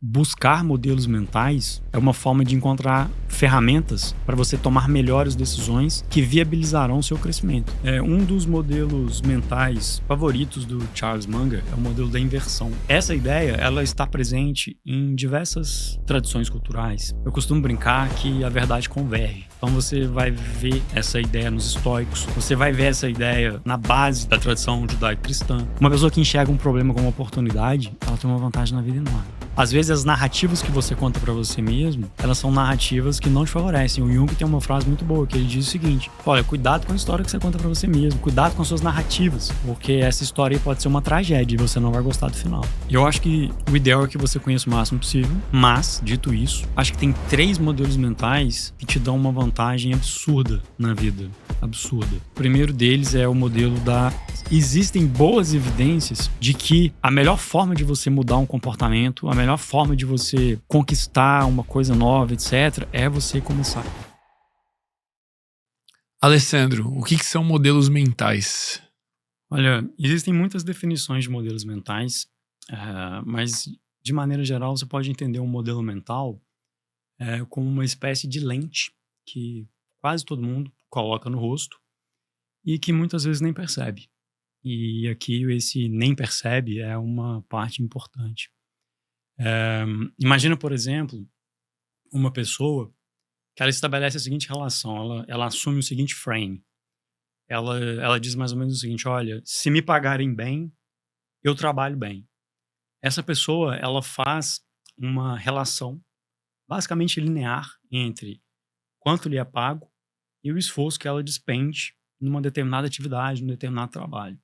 buscar modelos mentais é uma forma de encontrar ferramentas para você tomar melhores decisões que viabilizarão o seu crescimento. Um dos modelos mentais favoritos do Charles Munger é o modelo da inversão. Essa ideia, ela está presente em diversas tradições culturais. Eu costumo brincar que a verdade converge. Então você vai ver essa ideia nos estoicos, você vai ver essa ideia na base da tradição judaico-cristã. Uma pessoa que enxerga um problema como uma oportunidade, ela tem uma vantagem na vida enorme. Às vezes as narrativas que você conta pra você mesmo, elas são narrativas que não te favorecem. O Jung tem uma frase muito boa, que ele diz o seguinte: olha, cuidado com a história que você conta pra você mesmo, cuidado com as suas narrativas, porque essa história aí pode ser uma tragédia e você não vai gostar do final. Eu acho que o ideal é que você conheça o máximo possível, mas, dito isso, acho que tem 3 modelos mentais que te dão uma vantagem absurda na vida. Absurda. O primeiro deles é o modelo da... Existem boas evidências de que a melhor forma de você mudar um comportamento, a melhor forma de você conquistar uma coisa nova, etc., é você começar. Alessandro, o que são modelos mentais? Olha, existem muitas definições de modelos mentais, mas de maneira geral você pode entender um modelo mental como uma espécie de lente que quase todo mundo coloca no rosto e que muitas vezes nem percebe. E aqui esse nem percebe é uma parte importante. Imagina, por exemplo, uma pessoa que ela estabelece a seguinte relação, ela assume o seguinte frame. Ela diz mais ou menos o seguinte: olha, se me pagarem bem, eu trabalho bem. Essa pessoa, ela faz uma relação basicamente linear entre quanto lhe é pago e o esforço que ela despende numa determinada atividade, num determinado trabalho.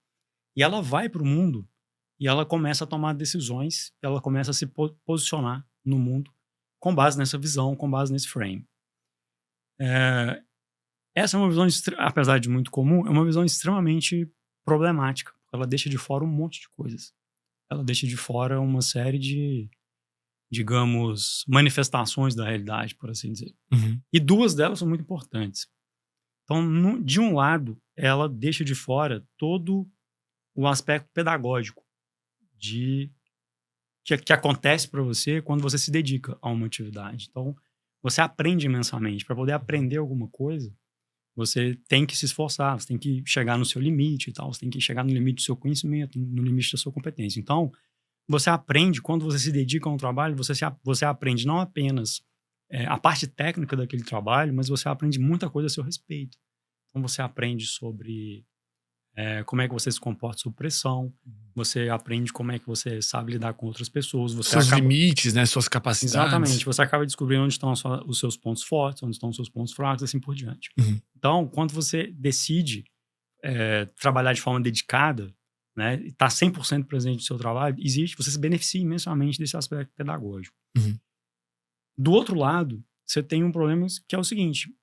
E ela vai para o mundo e ela começa a tomar decisões, ela começa a se posicionar no mundo com base nessa visão, com base nesse frame. Essa é uma visão, apesar de muito comum, é uma visão extremamente problemática. Ela deixa de fora um monte de coisas. Ela deixa de fora uma série de, digamos, manifestações da realidade, por assim dizer. Uhum. E 2 delas são muito importantes. Então, de um lado, ela deixa de fora todo o aspecto pedagógico que acontece para você quando você se dedica a uma atividade. Então, você aprende imensamente. Para poder aprender alguma coisa, você tem que se esforçar, você tem que chegar no seu limite e tal, você tem que chegar no limite do seu conhecimento, no limite da sua competência. Então, você aprende, quando você se dedica a um trabalho, você aprende não apenas a parte técnica daquele trabalho, mas você aprende muita coisa a seu respeito. Então, você aprende sobre como é que você se comporta sob pressão, você aprende como é que você sabe lidar com outras pessoas. Seus limites, né? Suas capacidades. Exatamente. Você acaba descobrindo onde estão os seus pontos fortes, onde estão os seus pontos fracos, assim por diante. Uhum. Então, quando você decide trabalhar de forma dedicada, né, e está 100% presente no seu trabalho, você se beneficia imensamente desse aspecto pedagógico. Uhum. Do outro lado, você tem um problema que é o seguinte: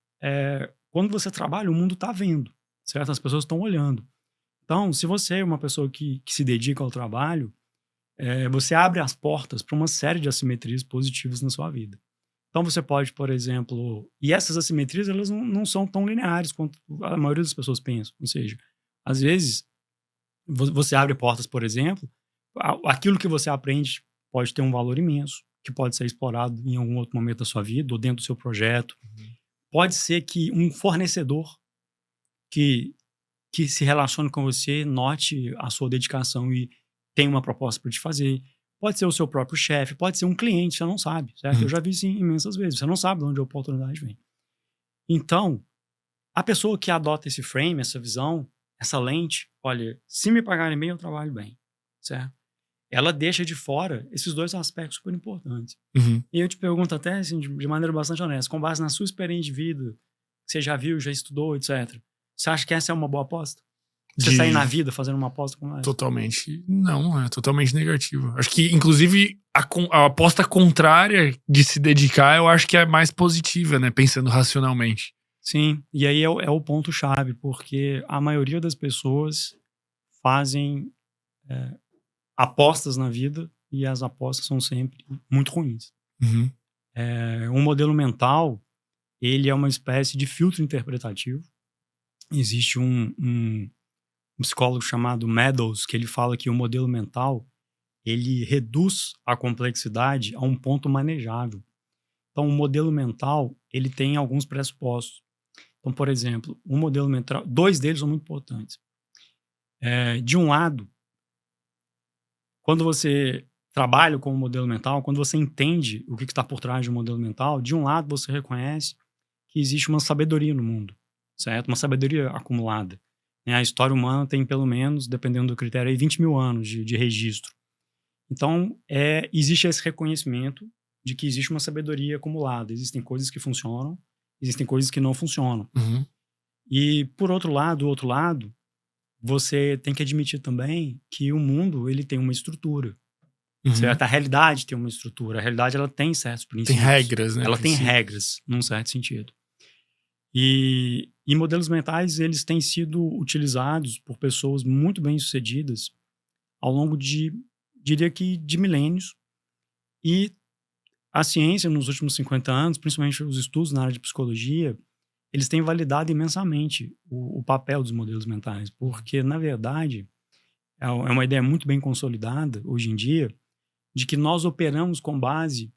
quando você trabalha, o mundo está vendo, certo? As pessoas estão olhando. Então, se você é uma pessoa que se dedica ao trabalho, você abre as portas para uma série de assimetrias positivas na sua vida. Então, você pode, por exemplo... E essas assimetrias, elas não são tão lineares quanto a maioria das pessoas pensam. Ou seja, às vezes, você abre portas, por exemplo, aquilo que você aprende pode ter um valor imenso, que pode ser explorado em algum outro momento da sua vida, ou dentro do seu projeto. Uhum. Pode ser que um fornecedor que se relacione com você, note a sua dedicação e tenha uma proposta para te fazer. Pode ser o seu próprio chefe, pode ser um cliente, você não sabe, certo? Eu já vi isso imensas vezes, você não sabe de onde a oportunidade vem. Então, a pessoa que adota esse frame, essa visão, essa lente, olha, se me pagarem bem, eu trabalho bem, certo? Ela deixa de fora esses 2 aspectos super importantes. Uhum. E eu te pergunto até, assim, de maneira bastante honesta, com base na sua experiência de vida, que você já viu, já estudou, etc., você acha que essa é uma boa aposta? Você sair na vida fazendo uma aposta como essa? Totalmente. Não, é totalmente negativo. Acho que, inclusive, a aposta contrária de se dedicar, eu acho que é mais positiva, né? Pensando racionalmente. Sim, e aí é o ponto-chave, porque a maioria das pessoas fazem apostas na vida e as apostas são sempre muito ruins. Uhum. Um modelo mental, ele é uma espécie de filtro interpretativo. Existe um psicólogo chamado Meadows, que ele fala que o modelo mental, ele reduz a complexidade a um ponto manejável. Então, o modelo mental, ele tem alguns pressupostos. Então, por exemplo, um modelo mental, 2 deles são muito importantes. De um lado, quando você trabalha com o modelo mental, quando você entende o que está por trás de um modelo mental, de um lado você reconhece que existe uma sabedoria no mundo, certo? Uma sabedoria acumulada. A história humana tem pelo menos, dependendo do critério, aí 20 mil anos de registro. Então, existe esse reconhecimento de que existe uma sabedoria acumulada. Existem coisas que funcionam, existem coisas que não funcionam. Uhum. E, por outro lado, você tem que admitir também que o mundo, ele tem uma estrutura. Uhum. Certo? A realidade tem uma estrutura. A realidade, ela tem certos princípios. Tem regras, né? Ela tem regras, num certo sentido. E modelos mentais, eles têm sido utilizados por pessoas muito bem-sucedidas ao longo diria que de milênios. E a ciência, nos últimos 50 anos, principalmente os estudos na área de psicologia, eles têm validado imensamente o papel dos modelos mentais, porque, na verdade, é uma ideia muito bem consolidada, hoje em dia, de que nós operamos com base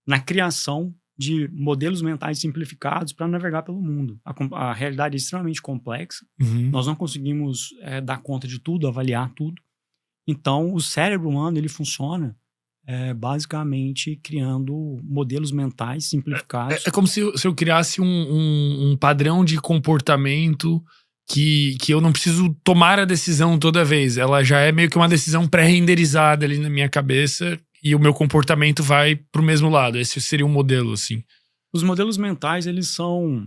na criação de modelos mentais simplificados para navegar pelo mundo. A realidade é extremamente complexa, nós não conseguimos dar conta de tudo, avaliar tudo. Então, o cérebro humano, ele funciona basicamente criando modelos mentais simplificados. É como se eu criasse um padrão de comportamento que eu não preciso tomar a decisão toda vez. Ela já é meio que uma decisão pré-renderizada ali na minha cabeça e o meu comportamento vai pro mesmo lado. Esse seria um modelo, assim. Os modelos mentais, eles são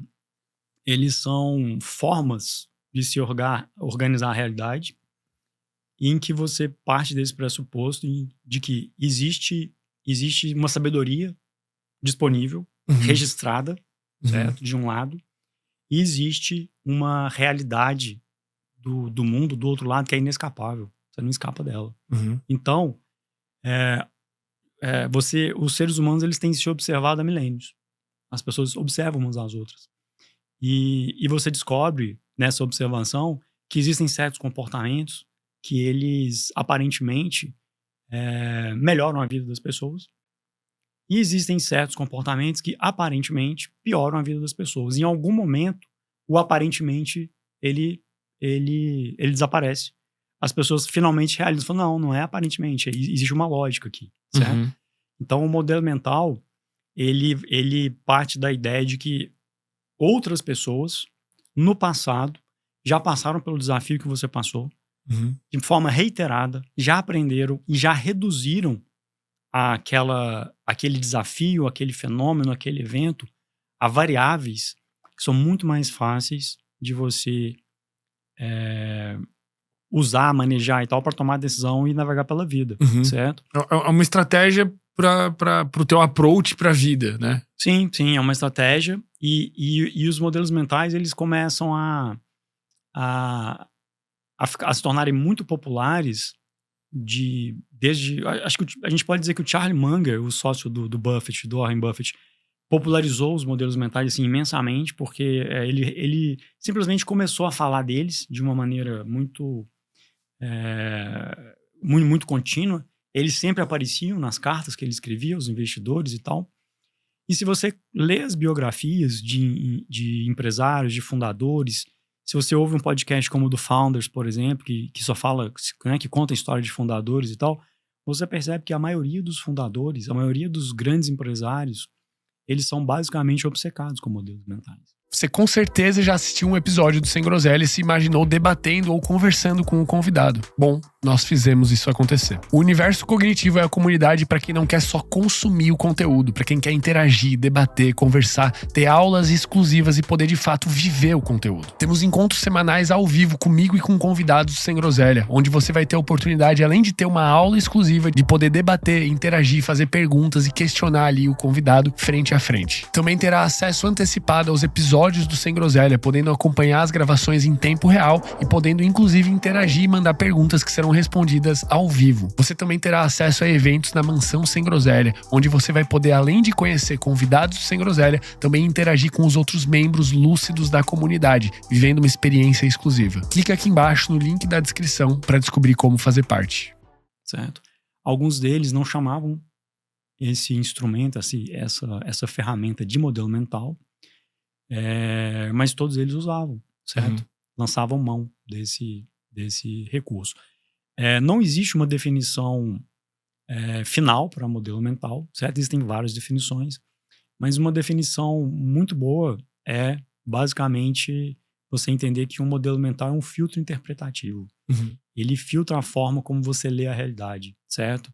formas de se organizar a realidade, em que você parte desse pressuposto de que existe uma sabedoria disponível, registrada, certo? De um lado, e existe uma realidade do mundo, do outro lado, que é inescapável. Você não escapa dela. Então, os seres humanos, eles têm se observado há milênios. As pessoas observam umas às outras. E você descobre, nessa observação, que existem certos comportamentos que eles, aparentemente, melhoram a vida das pessoas. E existem certos comportamentos que, aparentemente, pioram a vida das pessoas. Em algum momento, o aparentemente, ele desaparece. As pessoas finalmente realizam, falam, não é aparentemente, existe uma lógica aqui, certo? Então, o modelo mental, ele parte da ideia de que outras pessoas, no passado, já passaram pelo desafio que você passou, de forma reiterada, já aprenderam e já reduziram aquele desafio, aquele fenômeno, aquele evento a variáveis que são muito mais fáceis de você usar, manejar e tal para tomar decisão e navegar pela vida, certo? É uma estratégia para o teu approach para a vida, né? Sim, é uma estratégia e os modelos mentais, eles começam a se tornarem muito populares acho que a gente pode dizer que o Charlie Munger, o sócio do Buffett, do Warren Buffett, popularizou os modelos mentais assim, imensamente, porque ele simplesmente começou a falar deles de uma maneira muito contínua. Eles sempre apareciam nas cartas que ele escrevia aos investidores e tal. E se você lê as biografias de empresários, de fundadores, se você ouve um podcast como o do Founders, por exemplo, que só fala, né, que conta a história de fundadores e tal, você percebe que a maioria dos fundadores, a maioria dos grandes empresários, eles são basicamente obcecados com modelos mentais. Você com certeza já assistiu um episódio do Sem Groselha e se imaginou debatendo ou conversando com o convidado. Bom, nós fizemos isso acontecer. O Universo Cognitivo é a comunidade para quem não quer só consumir o conteúdo, para quem quer interagir, debater, conversar, ter aulas exclusivas e poder de fato viver o conteúdo. Temos encontros semanais ao vivo comigo e com convidados do Sem Groselha, onde você vai ter a oportunidade, além de ter uma aula exclusiva, de poder debater, interagir, fazer perguntas e questionar ali o convidado frente a frente. Também terá acesso antecipado aos episódios do Sem Groselha, podendo acompanhar as gravações em tempo real e podendo inclusive interagir e mandar perguntas que serão respondidas ao vivo. Você também terá acesso a eventos na Mansão Sem Groselha, onde você vai poder, além de conhecer convidados do Sem Groselha, também interagir com os outros membros lúcidos da comunidade, vivendo uma experiência exclusiva. Clica aqui embaixo no link da descrição para descobrir como fazer parte. Certo. Alguns deles não chamavam esse instrumento, essa ferramenta de modelo mental, mas todos eles usavam, certo? Lançavam mão desse recurso. Não existe uma definição final para modelo mental, certo? Existem várias definições, mas uma definição muito boa é, basicamente, você entender que um modelo mental é um filtro interpretativo. Ele filtra a forma como você lê a realidade, certo?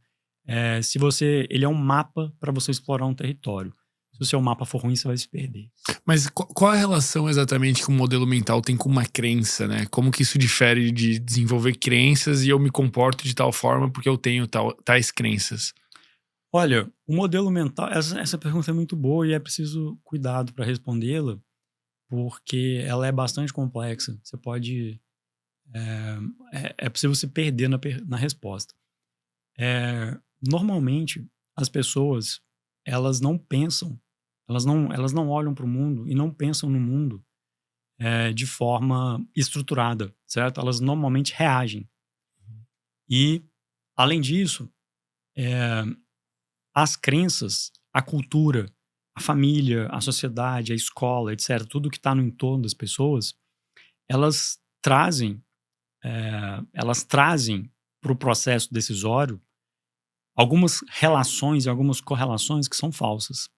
Ele é um mapa para você explorar um território. Se o seu mapa for ruim, você vai se perder. Mas qual a relação exatamente que o modelo mental tem com uma crença, né? Como que isso difere de desenvolver crenças e eu me comporto de tal forma porque eu tenho tais crenças? Olha, o modelo mental... Essa pergunta é muito boa e é preciso cuidado para respondê-la, porque ela é bastante complexa. Você pode... É possível se perder na resposta. Normalmente, as pessoas, elas não pensam, elas não olham para o mundo e não pensam no mundo de forma estruturada, certo? Elas normalmente reagem. E, além disso, as crenças, a cultura, a família, a sociedade, a escola, etc., tudo que está no entorno das pessoas, elas trazem para o processo decisório algumas relações e algumas correlações que são falsas,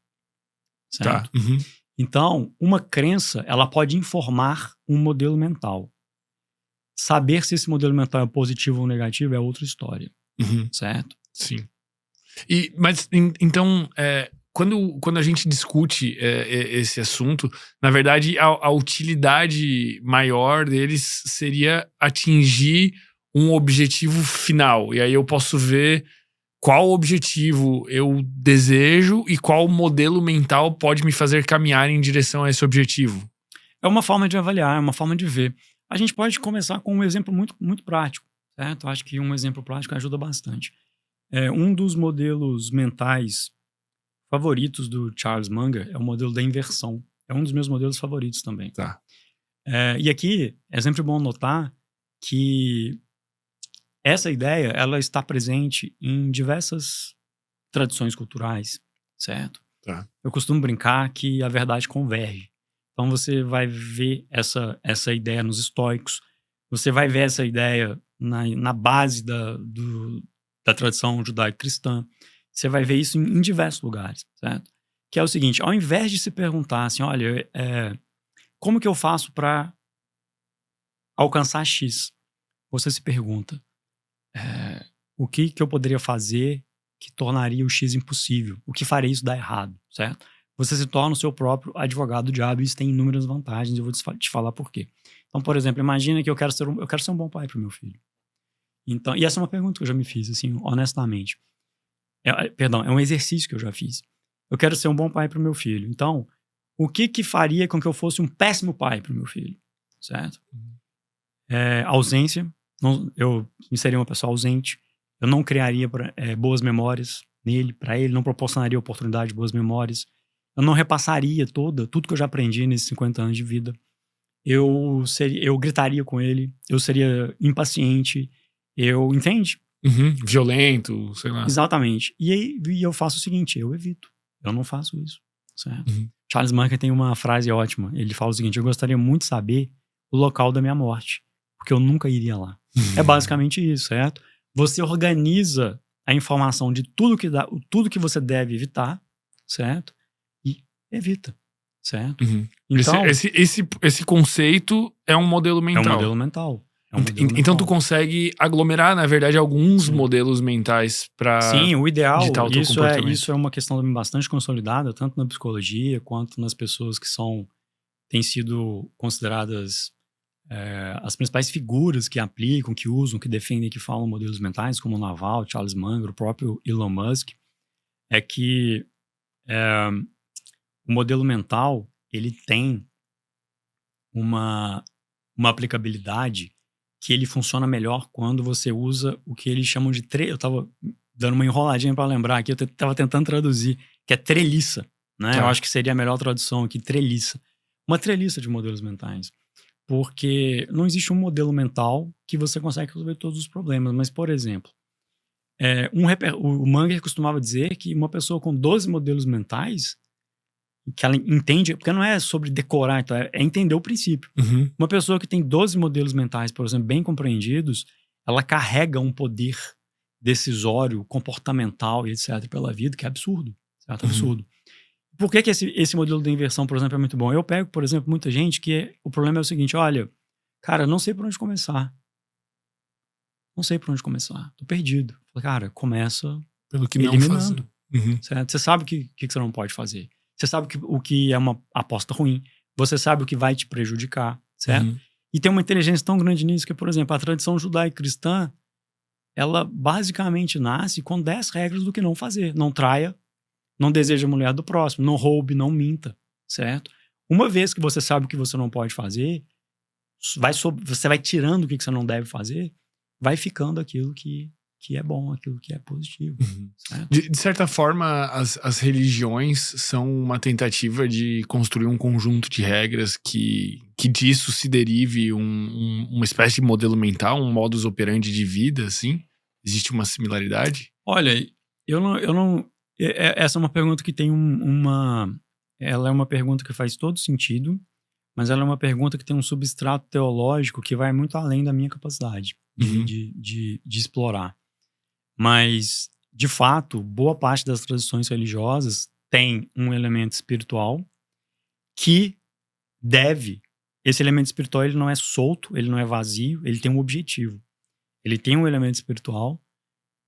certo? Tá. Então, uma crença, ela pode informar um modelo mental. Saber se esse modelo mental é positivo ou negativo é outra história, certo? Sim. Mas, então, quando a gente discute esse assunto, na verdade, a utilidade maior deles seria atingir um objetivo final. E aí eu posso ver qual objetivo eu desejo e qual modelo mental pode me fazer caminhar em direção a esse objetivo. É uma forma de avaliar, é uma forma de ver. A gente pode começar com um exemplo muito, muito prático, certo? Acho que um exemplo prático ajuda bastante. Um dos modelos mentais favoritos do Charles Munger é o modelo da inversão. É um dos meus modelos favoritos também. Tá. E aqui é sempre bom notar que essa ideia, ela está presente em diversas tradições culturais, certo? Tá. Eu costumo brincar que a verdade converge. Então você vai ver essa ideia nos estoicos, você vai ver essa ideia na base da tradição judaico-cristã. Você vai ver isso em diversos lugares, certo? Que é o seguinte, ao invés de se perguntar assim, olha, como que eu faço para alcançar X? Você se pergunta, o que eu poderia fazer que tornaria o X impossível? O que faria isso dar errado, certo? Você se torna o seu próprio advogado do diabo e isso tem inúmeras vantagens, eu vou te falar por quê. Então, por exemplo, imagina que eu quero ser um bom pai para o meu filho. Então, e essa é uma pergunta que eu já me fiz, assim, honestamente. É um exercício que eu já fiz. Eu quero ser um bom pai para o meu filho. Então, o que faria com que eu fosse um péssimo pai para o meu filho? Certo? Ausência. Eu seria uma pessoa ausente. Eu não criaria boas memórias nele, para ele. Não proporcionaria oportunidade de boas memórias. Eu não repassaria tudo que eu já aprendi nesses 50 anos de vida. Eu gritaria com ele. Eu seria impaciente. Entende? Violento, sei lá. Exatamente. E aí eu faço o seguinte, eu evito. Eu não faço isso, certo? Charles Munger tem uma frase ótima. Ele fala o seguinte, eu gostaria muito de saber o local da minha morte, porque eu nunca iria lá. É basicamente isso, certo? Você organiza a informação de tudo que você deve evitar, certo? E evita, certo? Então, esse conceito é um modelo mental. É um modelo mental. Então tu consegue aglomerar, na verdade, alguns modelos mentais para Sim, o ideal, digitar o teu comportamento. Isso é uma questão bastante consolidada, tanto na psicologia quanto nas pessoas que têm sido consideradas as principais figuras que aplicam, que usam, que defendem, que falam modelos mentais, como o Naval, Charles Munger, o próprio Elon Musk, é que o modelo mental, ele tem uma aplicabilidade que ele funciona melhor quando você usa o que eles chamam de... Eu tava dando uma enroladinha para lembrar aqui, eu tava tentando traduzir, que é treliça, né? Eu acho que seria a melhor tradução aqui, treliça. Uma treliça de modelos mentais. Porque não existe um modelo mental que você consegue resolver todos os problemas. Mas, por exemplo, O Munger costumava dizer que uma pessoa com 12 modelos mentais, que ela entende, porque não é sobre decorar, então é entender o princípio. Uma pessoa que tem 12 modelos mentais, por exemplo, bem compreendidos, ela carrega um poder decisório, comportamental e etc. pela vida, que é absurdo. Certo? Absurdo. Por que esse modelo de inversão, por exemplo, é muito bom? Eu pego, por exemplo, muita gente que o problema é o seguinte: olha, cara, não sei por onde começar. Não sei por onde começar. Tô perdido. Cara, começa pelo que eliminando. Não fazer. Certo? Você sabe o que você não pode fazer. Você sabe o que é uma aposta ruim. Você sabe o que vai te prejudicar. Certo? E tem uma inteligência tão grande nisso que, por exemplo, a tradição judaico-cristã, ela basicamente nasce com 10 regras do que não fazer. Não traia, não deseje a mulher do próximo, não roube, não minta, certo? Uma vez que você sabe o que você não pode fazer, você vai tirando o que você não deve fazer, vai ficando aquilo que é bom, aquilo que é positivo. Certo? De certa forma, as religiões são uma tentativa de construir um conjunto de regras que disso se derive uma espécie de modelo mental, um modus operandi de vida, assim? Existe uma similaridade? Olha, eu não essa é uma pergunta que tem ela é uma pergunta que faz todo sentido, mas ela é uma pergunta que tem um substrato teológico que vai muito além da minha capacidade de explorar. Mas, de fato, boa parte das tradições religiosas tem um elemento espiritual que esse elemento espiritual ele não é solto, ele não é vazio, ele tem um objetivo. Ele tem um elemento espiritual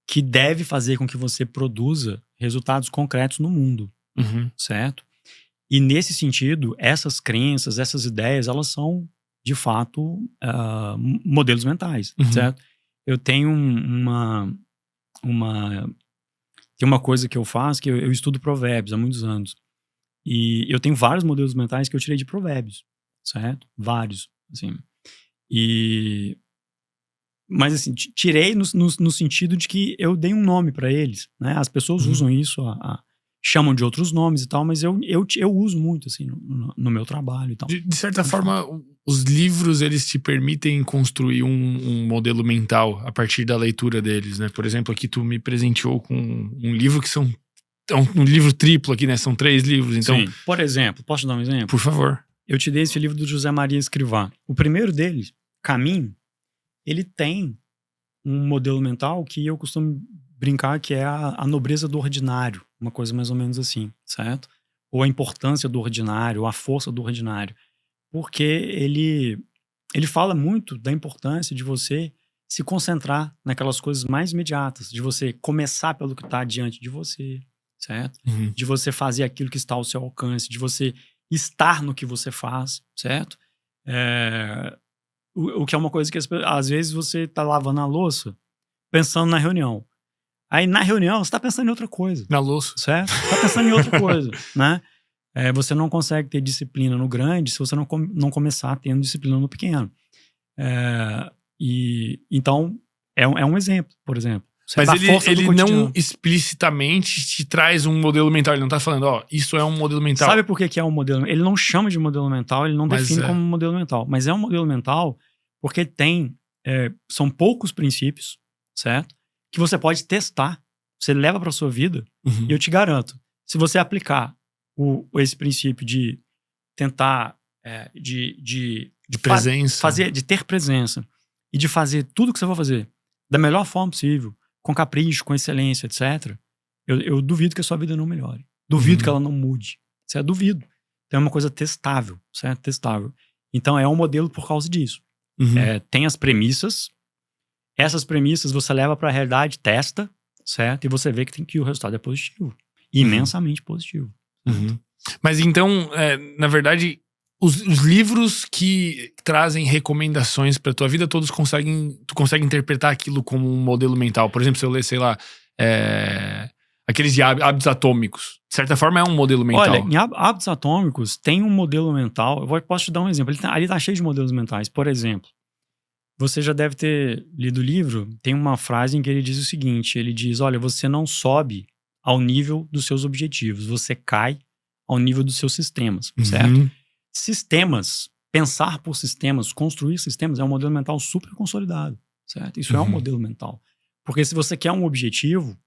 que deve fazer com que você produza resultados concretos no mundo, certo? E nesse sentido, essas crenças, essas ideias, elas são, de fato, modelos mentais, certo? Eu tenho tem uma coisa que eu faço, que eu estudo provérbios há muitos anos. E eu tenho vários modelos mentais que eu tirei de provérbios, certo? Vários, assim. Mas assim, tirei no sentido de que eu dei um nome para eles, né? As pessoas usam isso, chamam de outros nomes e tal, mas eu uso muito, assim, no meu trabalho e tal. De certa forma, os livros, eles te permitem construir um modelo mental a partir da leitura deles, né? Por exemplo, aqui tu me presenteou com um livro que são... um livro triplo aqui, né? São 3 livros, então... Sim. Por exemplo, posso te dar um exemplo? Por favor. Eu te dei esse livro do José Maria Escrivá. O primeiro deles, Caminho, ele tem um modelo mental que eu costumo brincar que é a nobreza do ordinário, uma coisa mais ou menos assim, certo? Ou a importância do ordinário, ou a força do ordinário. Porque ele fala muito da importância de você se concentrar naquelas coisas mais imediatas, de você começar pelo que está diante de você, certo? De você fazer aquilo que está ao seu alcance, de você estar no que você faz, certo? O que é uma coisa que às vezes você está lavando a louça pensando na reunião. Aí na reunião você está pensando em outra coisa. Na louça. Certo? Você está pensando em outra coisa, né? Você não consegue ter disciplina no grande se você não começar tendo disciplina no pequeno. Então, é um exemplo, por exemplo. Mas ele não explicitamente te traz um modelo mental. Ele não tá falando, isso é um modelo mental. Sabe por que é um modelo? Ele não chama de modelo mental, ele não define como um modelo mental. Mas é um modelo mental porque são poucos princípios, certo? Que você pode testar. Você leva pra sua vida. E eu te garanto, se você aplicar esse princípio de tentar de presença, de ter presença e de fazer tudo que você vai fazer da melhor forma possível, com capricho, com excelência, etc. Eu duvido que a sua vida não melhore. Duvido que ela não mude. Certo? Duvido. Então é uma coisa testável, certo? Testável. Então é um modelo por causa disso. Tem as premissas. Essas premissas você leva para a realidade, testa, certo? E você vê que o resultado é positivo. Imensamente positivo. Mas então, na verdade, os livros que trazem recomendações para tua vida, tu consegue interpretar aquilo como um modelo mental. Por exemplo, se eu ler, sei lá, aqueles de hábitos atômicos. De certa forma, é um modelo mental. Olha, em hábitos atômicos tem um modelo mental. Posso te dar um exemplo. Ali tá cheio de modelos mentais. Por exemplo, você já deve ter lido o livro. Tem uma frase em que ele diz o seguinte. Ele diz, olha, você não sobe ao nível dos seus objetivos. Você cai ao nível dos seus sistemas, certo? Sistemas, pensar por sistemas, construir sistemas é um modelo mental super consolidado, certo? Isso é um modelo mental. Porque se você quer um objetivo,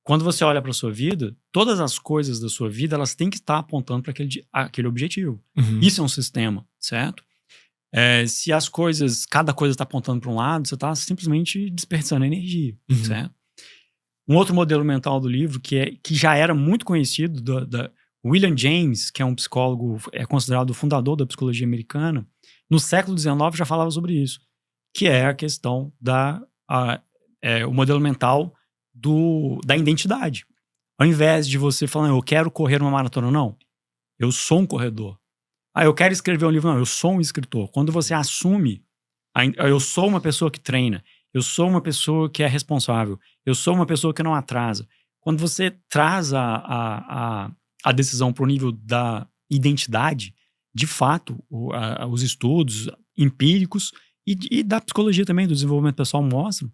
quando você olha para sua vida, todas as coisas da sua vida, elas têm que estar apontando para aquele objetivo. Isso é um sistema, certo? Se as coisas, cada coisa está apontando para um lado, você está simplesmente desperdiçando energia, certo? Um outro modelo mental do livro, que já era muito conhecido, da William James, que é um psicólogo, é considerado o fundador da psicologia americana, no século XIX já falava sobre isso, que é a questão o modelo mental da identidade. Ao invés de você falar, eu quero correr uma maratona, não, eu sou um corredor. Eu quero escrever um livro, não, eu sou um escritor. Quando você assume, eu sou uma pessoa que treina, eu sou uma pessoa que é responsável, eu sou uma pessoa que não atrasa. Quando você traz a decisão para o nível da identidade, de fato, os estudos empíricos e da psicologia também, do desenvolvimento pessoal, mostram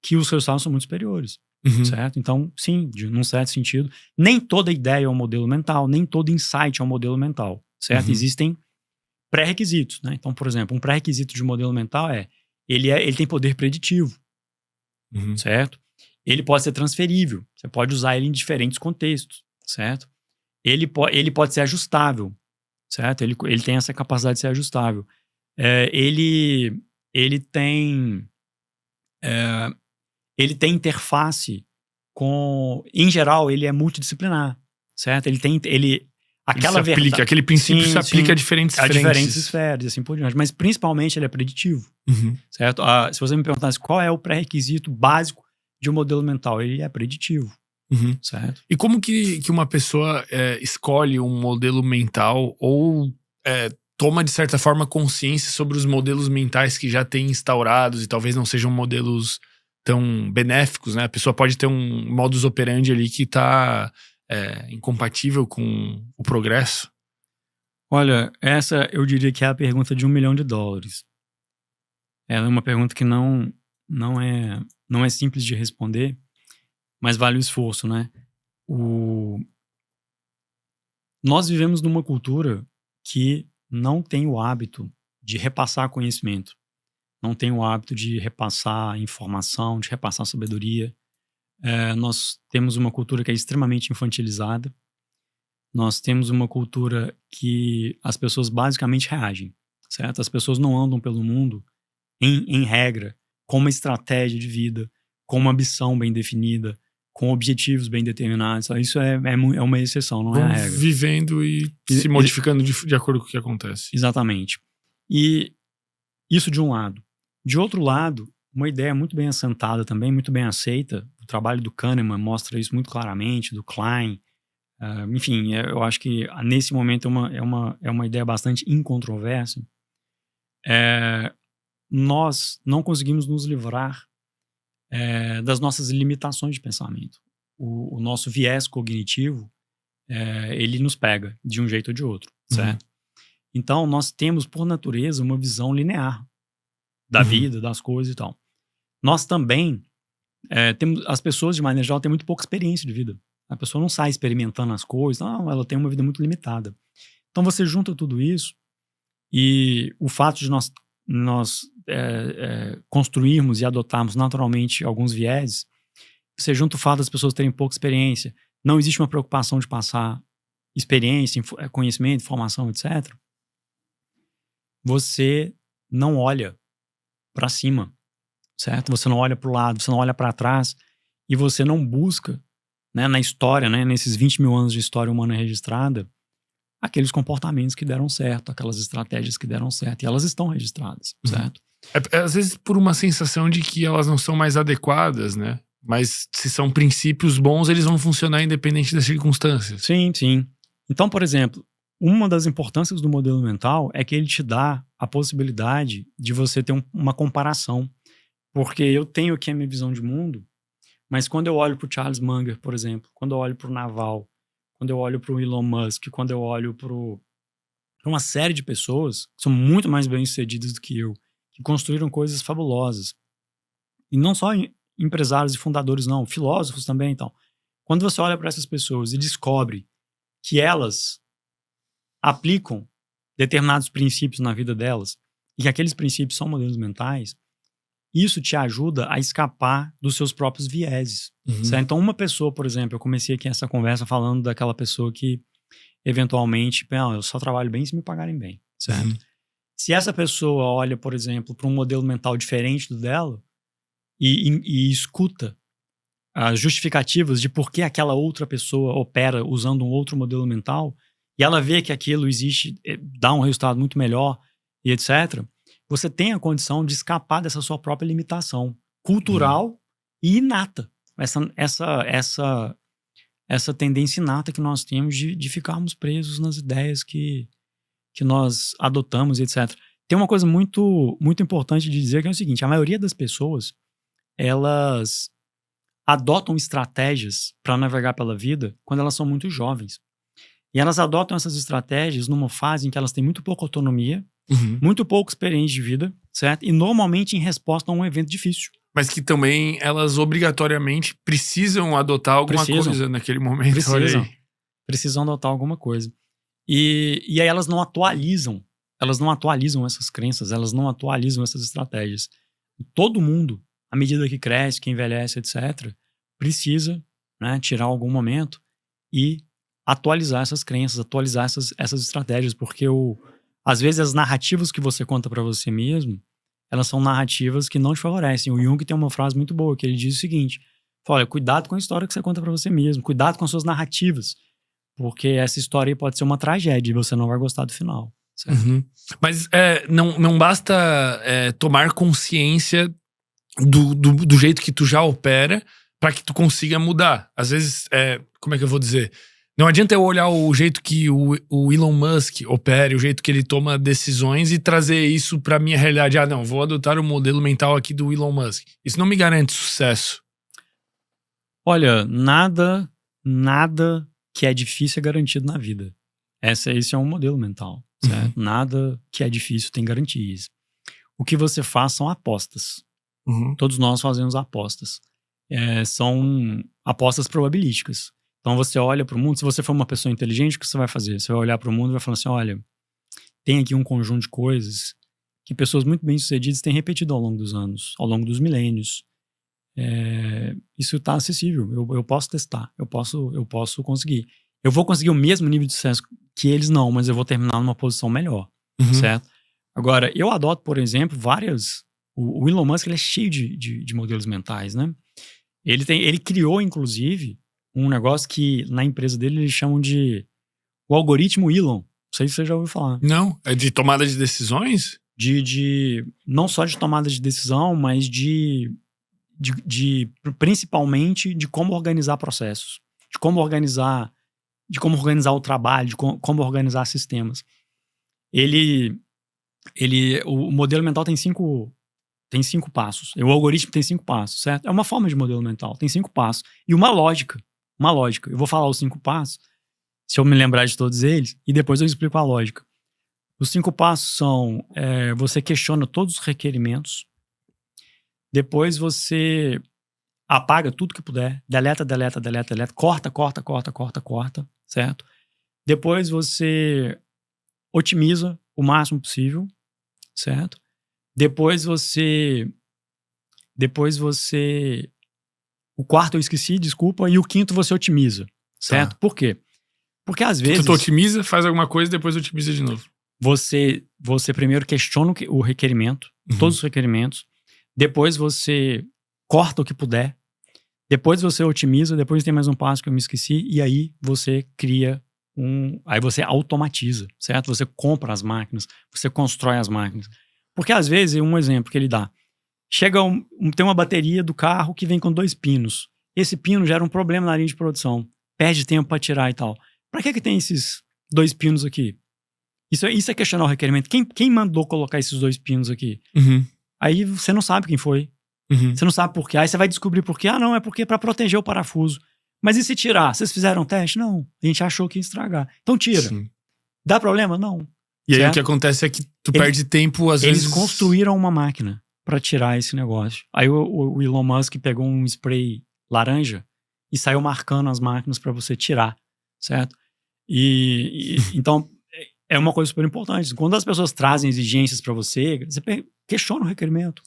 que os resultados são muito superiores, certo? Então, sim, num certo sentido, nem toda ideia é um modelo mental, nem todo insight é um modelo mental, certo? Existem pré-requisitos, né? Então, por exemplo, um pré-requisito de modelo mental ele tem poder preditivo, certo? Ele pode ser transferível, você pode usar ele em diferentes contextos, certo? Ele pode ser ajustável, certo? Ele tem essa capacidade de ser ajustável. Ele tem interface em geral, ele é multidisciplinar, certo? Aquele princípio se aplica a diferentes esferas, assim por diante. Mas principalmente ele é preditivo, certo? Se você me perguntasse qual é o pré-requisito básico de um modelo mental, ele é preditivo, certo? E como que uma pessoa escolhe um modelo mental ou toma, de certa forma, consciência sobre os modelos mentais que já tem instaurados e talvez não sejam modelos tão benéficos, né? A pessoa pode ter um modus operandi ali que tá incompatível com o progresso. Olha, essa eu diria que é a pergunta de $1 milhão. Ela é uma pergunta que não é simples de responder, mas vale o esforço, né? Nós vivemos numa cultura que não tem o hábito de repassar conhecimento, não tem o hábito de repassar informação, de repassar sabedoria. Nós temos uma cultura que é extremamente infantilizada. Nós temos uma cultura que as pessoas basicamente reagem, certo? As pessoas não andam pelo mundo, em regra, com uma estratégia de vida, com uma ambição bem definida, com objetivos bem determinados. Isso é uma exceção, não é a regra. Vivendo e se modificando de acordo com o que acontece. Exatamente. E isso de um lado. De outro lado, uma ideia muito bem assentada também, muito bem aceita, o trabalho do Kahneman mostra isso muito claramente, do Klein. Enfim, eu acho que nesse momento é uma ideia bastante incontroversa. Nós não conseguimos nos livrar das nossas limitações de pensamento. O nosso viés cognitivo, ele nos pega de um jeito ou de outro, certo? Então, nós temos, por natureza, uma visão linear da vida, das coisas e tal. Nós também temos, as pessoas, de maneira geral, têm muito pouca experiência de vida. A pessoa não sai experimentando as coisas, não, ela tem uma vida muito limitada. Então, você junta tudo isso e o fato de nós construirmos e adotarmos naturalmente alguns vieses, você junta o fato das pessoas terem pouca experiência, não existe uma preocupação de passar experiência, conhecimento, informação, etc. Você não olha para cima, certo? Você não olha para o lado, você não olha para trás e você não busca, né, na história, né, nesses 20 mil anos de história humana registrada, aqueles comportamentos que deram certo, aquelas estratégias que deram certo, e elas estão registradas, certo? Às vezes por uma sensação de que elas não são mais adequadas, né? Mas se são princípios bons, eles vão funcionar independente das circunstâncias. Sim, sim. Então, por exemplo, uma das importâncias do modelo mental é que ele te dá a possibilidade de você ter uma comparação. Porque eu tenho aqui a minha visão de mundo, mas quando eu olho para o Charles Munger, por exemplo, quando eu olho para o Naval, quando eu olho para o Elon Musk, quando eu olho para uma série de pessoas que são muito mais bem-sucedidas do que eu, que construíram coisas fabulosas. E não só empresários e fundadores, não, filósofos também, então. Quando você olha para essas pessoas e descobre que elas aplicam determinados princípios na vida delas e que aqueles princípios são modelos mentais, isso te ajuda a escapar dos seus próprios vieses. Certo? Então, uma pessoa, por exemplo, eu comecei aqui essa conversa falando daquela pessoa que, eventualmente, não, eu só trabalho bem se me pagarem bem. Certo? Se essa pessoa olha, por exemplo, para um modelo mental diferente do dela e escuta as justificativas de por que aquela outra pessoa opera usando um outro modelo mental, e ela vê que aquilo existe, dá um resultado muito melhor e etc., você tem a condição de escapar dessa sua própria limitação cultural e inata. Essa tendência inata que nós temos de ficarmos presos nas ideias que nós adotamos e etc. Tem uma coisa muito, muito importante de dizer, que é o seguinte: a maioria das pessoas, elas adotam estratégias para navegar pela vida quando elas são muito jovens. E elas adotam essas estratégias numa fase em que elas têm muito pouca autonomia, muito pouca experiência de vida, certo? E normalmente em resposta a um evento difícil. Mas que também elas obrigatoriamente precisam adotar alguma coisa naquele momento. Precisam adotar alguma coisa. E aí elas não atualizam essas crenças, elas não atualizam essas estratégias. Todo mundo, à medida que cresce, que envelhece, etc., precisa, né, tirar algum momento e atualizar essas crenças, atualizar essas estratégias, porque às vezes as narrativas que você conta para você mesmo, elas são narrativas que não te favorecem. O Jung tem uma frase muito boa, que ele diz o seguinte: olha, cuidado com a história que você conta para você mesmo, cuidado com as suas narrativas, porque essa história aí pode ser uma tragédia e você não vai gostar do final. Mas não basta tomar consciência do jeito que tu já opera para que tu consiga mudar. Às vezes, como é que eu vou dizer? Não adianta eu olhar o jeito que o Elon Musk opera, o jeito que ele toma decisões e trazer isso pra minha realidade. Ah, não, vou adotar o modelo mental aqui do Elon Musk. Isso não me garante sucesso. Olha, nada que é difícil é garantido na vida. Esse é um modelo mental, certo? Nada que é difícil tem garantias. O que você faz são apostas. Todos nós fazemos apostas. São apostas probabilísticas. Então você olha para o mundo, se você for uma pessoa inteligente, o que você vai fazer? Você vai olhar para o mundo e vai falar assim: olha, tem aqui um conjunto de coisas que pessoas muito bem-sucedidas têm repetido ao longo dos anos, ao longo dos milênios. Isso está acessível, eu posso testar, eu posso conseguir. Eu vou conseguir o mesmo nível de sucesso que eles não, mas eu vou terminar numa posição melhor, certo? Agora, eu adoto, por exemplo, o Elon Musk, ele é cheio de modelos mentais, né? Ele criou, inclusive, um negócio que na empresa dele eles chamam de o algoritmo Elon. Não sei se você já ouviu falar. Não, é de tomada de decisões? Não só de tomada de decisão, mas principalmente de como organizar processos, de como organizar o trabalho, de como organizar sistemas. O modelo mental tem cinco passos. O algoritmo tem 5 passos, certo? É uma forma de modelo mental, tem 5 passos. E uma lógica. Eu vou falar os 5 passos, se eu me lembrar de todos eles, e depois eu explico a lógica. Os 5 passos são: você questiona todos os requerimentos, depois você apaga tudo que puder, deleta, corta, certo? Depois você otimiza o máximo possível, certo? Depois você... O quarto eu esqueci, desculpa. E o quinto você otimiza, certo? Tá. Por quê? Porque às vezes... Tu otimiza, faz alguma coisa e depois otimiza de novo. Você primeiro questiona o requerimento, todos os requerimentos. Depois você corta o que puder. Depois você otimiza. Depois tem mais um passo que eu me esqueci. E aí você cria aí você automatiza, certo? Você compra as máquinas, você constrói as máquinas. Porque às vezes, um exemplo que ele dá, tem uma bateria do carro que vem com 2 pinos. Esse pino gera um problema na linha de produção. Perde tempo para tirar e tal. Para que tem esses 2 pinos aqui? Isso é questionar o requerimento. Quem mandou colocar esses 2 pinos aqui? Aí você não sabe quem foi. Você não sabe por quê. Aí você vai descobrir por quê. Ah, não, é porque é para proteger o parafuso. Mas e se tirar? Vocês fizeram um teste? Não. A gente achou que ia estragar. Então tira. Sim. Dá problema? Não. E aí o que acontece é que tu perde tempo, às vezes... Eles construíram uma máquina para tirar esse negócio. Aí o Elon Musk pegou um spray laranja e saiu marcando as máquinas para você tirar, certo? Então, é uma coisa super importante. Quando as pessoas trazem exigências para você questiona o requerimento.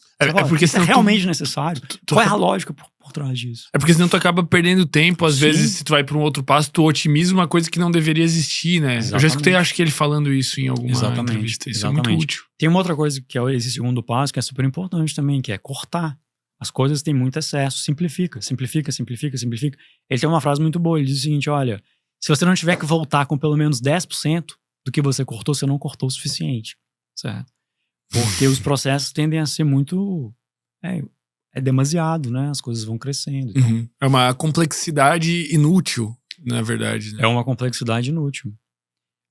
Porque isso é realmente necessário? Qual é a lógica por trás disso? É porque senão tu acaba perdendo tempo. Às vezes, se tu vai pra um outro passo, tu otimiza uma coisa que não deveria existir, né? Exatamente. Eu já escutei, acho que ele falando isso em alguma entrevista. Isso é muito útil. Tem uma outra coisa que é esse segundo passo, que é super importante também, que é cortar. As coisas têm muito excesso. Simplifica. Ele tem uma frase muito boa. Ele diz o seguinte, olha, se você não tiver que voltar com pelo menos 10% do que você cortou, você não cortou o suficiente. Certo? Porque os processos tendem a ser muito... É demasiado, né? As coisas vão crescendo. Então. É uma complexidade inútil, na verdade. Né? É uma complexidade inútil.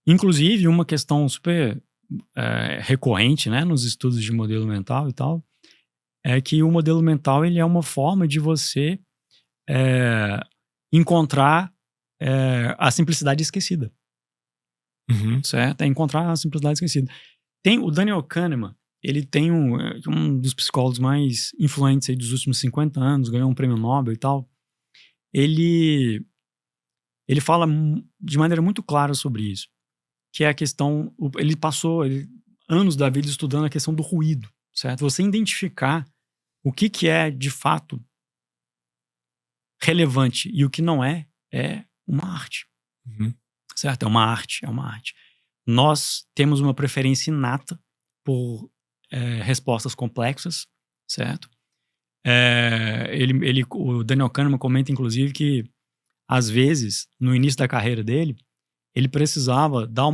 Inclusive, uma questão super recorrente, né, nos estudos de modelo mental e tal, é que o modelo mental ele é uma forma de você encontrar a simplicidade esquecida. Certo? É encontrar a simplicidade esquecida. Tem o Daniel Kahneman, ele tem um dos psicólogos mais influentes aí dos últimos 50 anos, ganhou um prêmio Nobel e tal. Ele fala de maneira muito clara sobre isso, que é a questão, ele passou anos da vida estudando a questão do ruído, certo? Você identificar o que é de fato relevante e o que não é uma arte. Certo? É uma arte. Nós temos uma preferência inata por respostas complexas, certo? O Daniel Kahneman comenta, inclusive, que às vezes, no início da carreira dele, ele precisava dar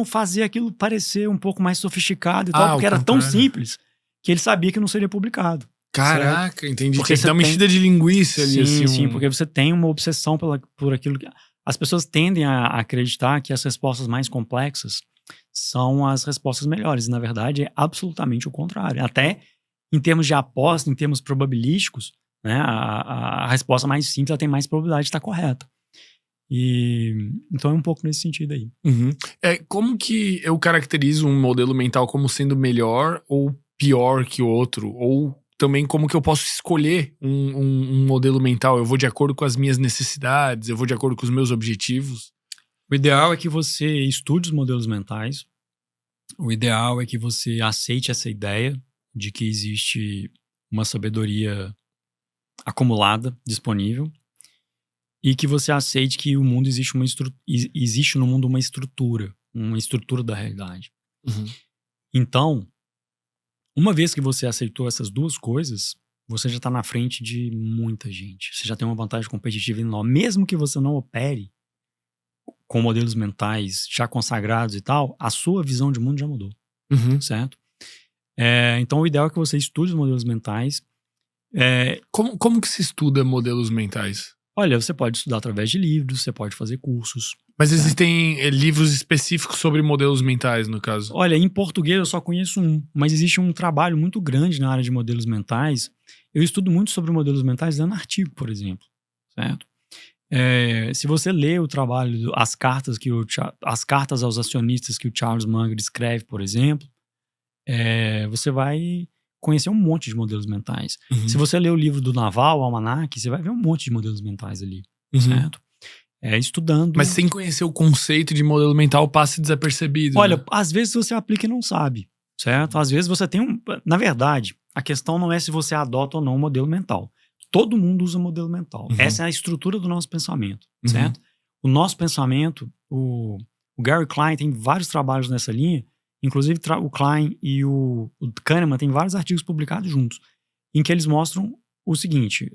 fazer aquilo parecer um pouco mais sofisticado e tal, porque era tão simples que ele sabia que não seria publicado. Caraca, certo? Entendi. Porque você dá uma mexida de linguiça ali. Sim, porque você tem uma obsessão por aquilo que... As pessoas tendem a acreditar que as respostas mais complexas são as respostas melhores. E, na verdade, é absolutamente o contrário. Até em termos de aposta, em termos probabilísticos, né, a resposta mais simples ela tem mais probabilidade de estar correta. Então é um pouco nesse sentido aí. Como que eu caracterizo um modelo mental como sendo melhor ou pior que o outro? Ou também como que eu posso escolher um modelo mental? Eu vou de acordo com as minhas necessidades? Eu vou de acordo com os meus objetivos? O ideal é que você estude os modelos mentais. O ideal é que você aceite essa ideia de que existe uma sabedoria acumulada, disponível, e que você aceite que o mundo existe no mundo uma estrutura da realidade. Então, uma vez que você aceitou essas duas coisas, você já está na frente de muita gente. Você já tem uma vantagem competitiva enorme. Mesmo que você não opere com modelos mentais já consagrados e tal, a sua visão de mundo já mudou. Certo? Então, o ideal é que você estude os modelos mentais. Como que se estuda modelos mentais? Olha, você pode estudar através de livros, você pode fazer cursos. Mas existem livros específicos sobre modelos mentais, no caso? Olha, em português eu só conheço um, mas existe um trabalho muito grande na área de modelos mentais. Eu estudo muito sobre modelos mentais dando artigo, por exemplo. Certo? Se você lê o trabalho, as cartas aos acionistas que o Charles Munger escreve, por exemplo, você vai conhecer um monte de modelos mentais. Se você ler o livro do Naval, o Almanac, você vai ver um monte de modelos mentais ali, certo? Estudando... Mas sem conhecer o conceito de modelo mental passa desapercebido. Olha, né? Às vezes você aplica e não sabe, certo? Às vezes você tem Na verdade, a questão não é se você adota ou não um modelo mental. Todo mundo usa modelo mental. Essa é a estrutura do nosso pensamento, certo? O nosso pensamento, o Gary Klein tem vários trabalhos nessa linha. Inclusive, o Klein e o Kahneman têm vários artigos publicados juntos, em que eles mostram o seguinte,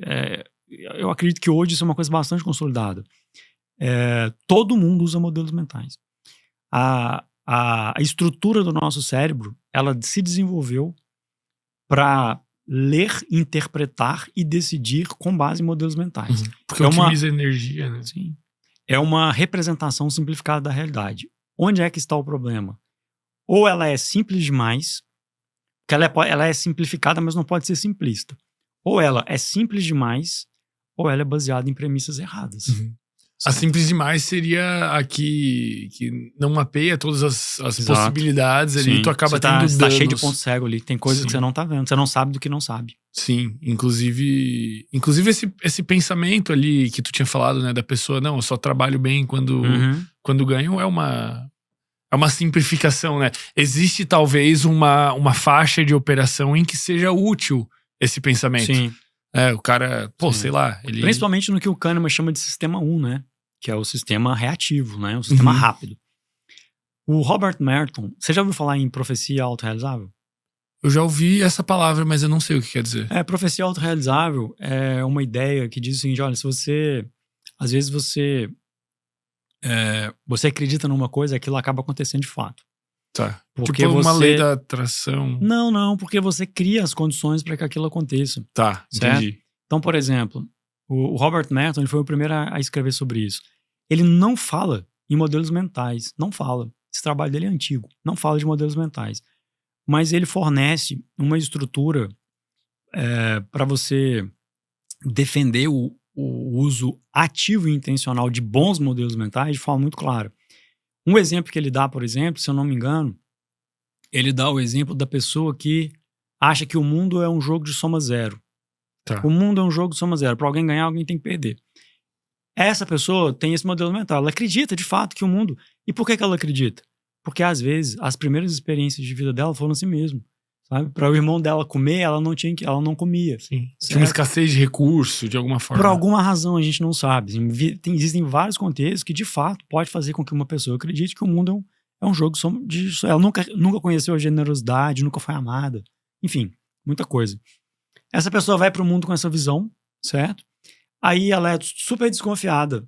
eu acredito que hoje isso é uma coisa bastante consolidada. Todo mundo usa modelos mentais. A estrutura do nosso cérebro, ela se desenvolveu para ler, interpretar e decidir com base em modelos mentais. Porque otimiza a energia, né? Sim. É uma representação simplificada da realidade. Onde é que está o problema? Ou ela é simples demais, que ela é simplificada, mas não pode ser simplista. Ou ela é simples demais, ou ela é baseada em premissas erradas. A simples demais seria a que não mapeia todas as possibilidades ali. Sim. Tu acaba tendo danos. Você tá cheio de ponto cego ali. Tem coisas que você não tá vendo. Você não sabe do que não sabe. Sim. Inclusive esse pensamento ali que tu tinha falado, né? Da pessoa, não, eu só trabalho bem quando ganho, É uma simplificação, né? Existe talvez uma faixa de operação em que seja útil esse pensamento. Sim. O cara, sei lá. Ele... Principalmente no que o Kahneman chama de sistema 1, né? Que é o sistema reativo, né? O sistema rápido. O Robert Merton, você já ouviu falar em profecia autorrealizável? Eu já ouvi essa palavra, mas eu não sei o que quer dizer. Profecia autorrealizável é uma ideia que diz o seguinte: olha, se você... Às vezes você acredita numa coisa, aquilo acaba acontecendo de fato. Tá. Porque tipo uma lei da atração. Não, porque você cria as condições para que aquilo aconteça. Tá, certo? entendi. Então, por exemplo, o Robert Merton, ele foi o primeiro a escrever sobre isso. Ele não fala em modelos mentais, não fala. Esse trabalho dele é antigo, não fala de modelos mentais. Mas ele fornece uma estrutura para você defender o uso ativo e intencional de bons modelos mentais de forma muito clara. Um exemplo que ele dá, por exemplo, se eu não me engano, ele dá o exemplo da pessoa que acha que o mundo é um jogo de soma zero. Tá. O mundo é um jogo de soma zero. Para alguém ganhar, alguém tem que perder. Essa pessoa tem esse modelo mental. Ela acredita, de fato, que o mundo... E por que ela acredita? Porque, às vezes, as primeiras experiências de vida dela foram assim mesmo. Sabe? Para o irmão dela comer, ela não comia. Sim. Tinha uma escassez de recurso, de alguma forma. Por alguma razão, a gente não sabe. Existem vários contextos que, de fato, pode fazer com que uma pessoa acredite que o mundo é um jogo de... Ela nunca conheceu a generosidade, nunca foi amada. Enfim, muita coisa. Essa pessoa vai para o mundo com essa visão, certo? Aí ela é super desconfiada.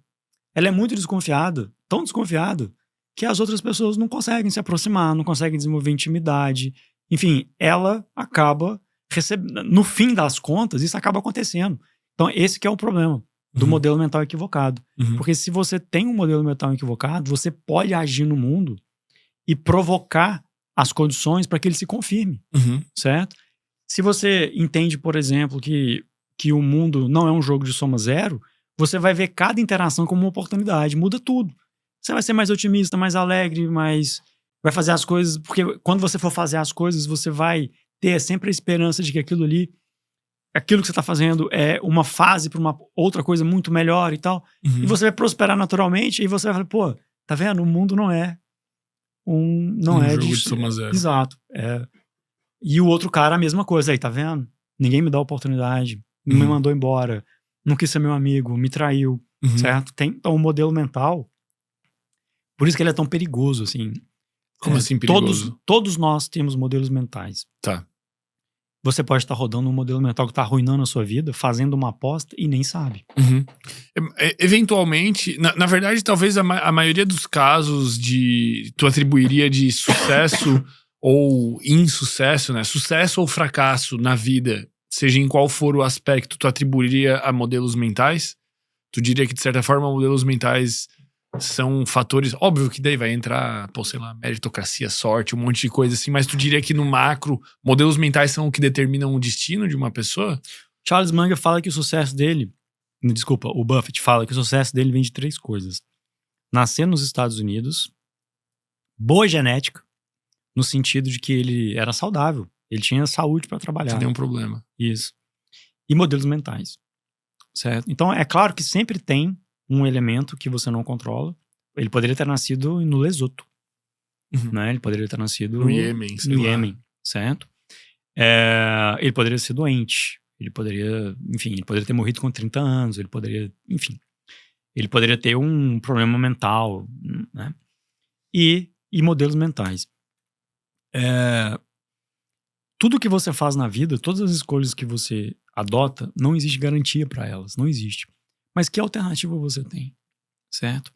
Ela é muito desconfiada, tão desconfiada, que as outras pessoas não conseguem se aproximar, não conseguem desenvolver intimidade. Enfim, ela acaba recebendo... No fim das contas, isso acaba acontecendo. Então, esse que é o problema do modelo mental equivocado. Porque se você tem um modelo mental equivocado, você pode agir no mundo e provocar as condições para que ele se confirme, certo? Se você entende, por exemplo, que o mundo não é um jogo de soma zero, você vai ver cada interação como uma oportunidade, muda tudo. Você vai ser mais otimista, mais alegre, vai fazer as coisas, porque quando você for fazer as coisas, você vai ter sempre a esperança de que aquilo que você está fazendo é uma fase para uma outra coisa muito melhor e tal. E você vai prosperar naturalmente, e você vai falar, pô, tá vendo? O mundo não é um jogo de soma zero. Exato. E o outro cara, a mesma coisa. Aí, tá vendo? Ninguém me dá oportunidade, me mandou embora, não quis ser meu amigo, me traiu, certo? Então, o modelo mental, por isso que ele é tão perigoso, assim. Como assim perigoso? Todos nós temos modelos mentais. Tá. Você pode estar rodando um modelo mental que está arruinando a sua vida, fazendo uma aposta e nem sabe. Eventualmente, na verdade, talvez a maioria dos casos tu atribuiria de sucesso ou insucesso, né? Sucesso ou fracasso na vida, seja em qual for o aspecto, tu atribuiria a modelos mentais? Tu diria que, de certa forma, modelos mentais são fatores... Óbvio que daí vai entrar, meritocracia, sorte, um monte de coisa assim, mas tu diria que no macro, modelos mentais são o que determinam o destino de uma pessoa? Charles Munger fala que o sucesso dele... Desculpa, o Buffett fala que o sucesso dele vem de 3 coisas. Nascer nos Estados Unidos, boa genética, no sentido de que ele era saudável, ele tinha saúde para trabalhar. Sem nenhum problema. Isso. E modelos mentais, certo? Então, é claro que sempre tem um elemento que você não controla. Ele poderia ter nascido no Lesoto, né? Ele poderia ter nascido no Iêmen, certo? Ele poderia ser doente, ele poderia ter morrido com 30 anos, ele poderia ter um problema mental, né? E modelos mentais. Tudo que você faz na vida, todas as escolhas que você adota, não existe garantia para elas, não existe. Mas que alternativa você tem, certo?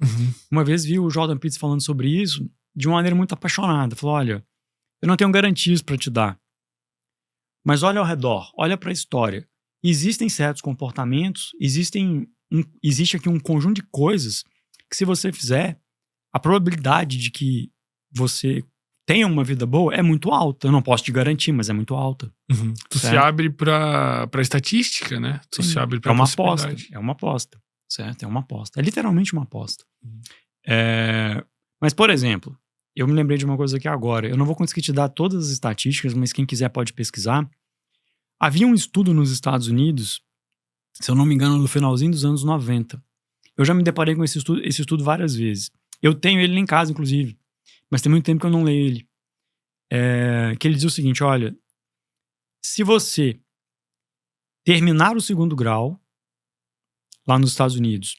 Uma vez vi o Jordan Peterson falando sobre isso de uma maneira muito apaixonada. Falou, olha, eu não tenho garantias para te dar, mas olha ao redor, olha para a história. Existem certos comportamentos, existe aqui um conjunto de coisas que, se você fizer, a probabilidade de que você tenha uma vida boa é muito alta. Eu não posso te garantir, mas é muito alta. Tu se abre pra estatística, né? Tu se abre pra possibilidade. É uma aposta, certo? É uma aposta. É literalmente uma aposta. Mas, por exemplo, eu me lembrei de uma coisa aqui agora. Eu não vou conseguir te dar todas as estatísticas, mas quem quiser pode pesquisar. Havia um estudo nos Estados Unidos, se eu não me engano, no finalzinho dos anos 90. Eu já me deparei com esse estudo várias vezes. Eu tenho ele em casa, inclusive. mas tem muito tempo que eu não leio ele. Que ele diz o seguinte, olha, se você terminar o 2º grau lá nos Estados Unidos,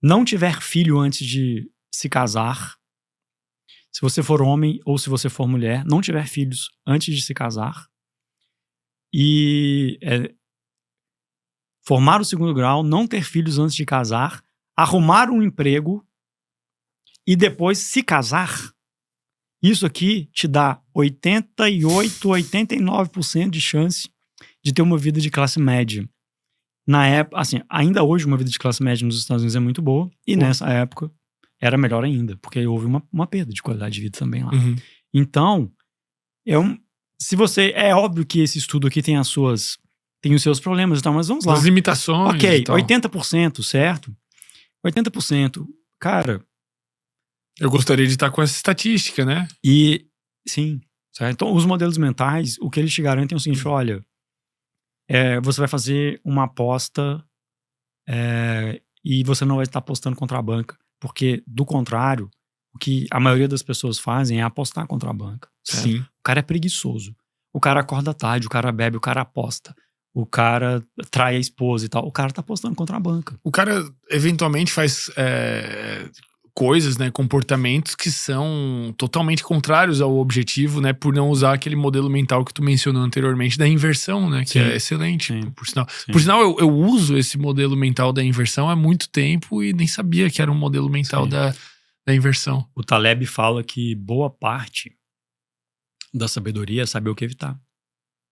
não tiver filho antes de se casar, se você for homem ou se você for mulher, não tiver filhos antes de se casar, e formar o 2º grau, não ter filhos antes de casar, arrumar um emprego e depois se casar, isso aqui te dá 88, 89% de chance de ter uma vida de classe média. Na época, assim, ainda hoje uma vida de classe média nos Estados Unidos é muito boa, e nessa época era melhor ainda, porque houve uma perda de qualidade de vida também lá. Uhum. Então, se você, é óbvio que esse estudo aqui tem os seus problemas e tal, mas vamos lá. As limitações. Ok, e tal. 80%, certo? 80%, cara. Eu gostaria de estar com essa estatística, né? E, sim, certo? Então, os modelos mentais, o que eles te garantem é o seguinte, olha, você vai fazer uma aposta e você não vai estar apostando contra a banca, porque, do contrário, o que a maioria das pessoas fazem é apostar contra a banca. Certo? Sim. O cara é preguiçoso. O cara acorda tarde, o cara bebe, o cara aposta. O cara trai a esposa e tal. O cara tá apostando contra a banca. O cara, eventualmente, faz coisas, né, comportamentos que são totalmente contrários ao objetivo, né, por não usar aquele modelo mental que tu mencionou anteriormente da inversão, né, que Sim. é excelente, Sim. por sinal. Sim. Por sinal, eu uso esse modelo mental da inversão há muito tempo e nem sabia que era um modelo mental da inversão. O Taleb fala que boa parte da sabedoria é saber o que evitar.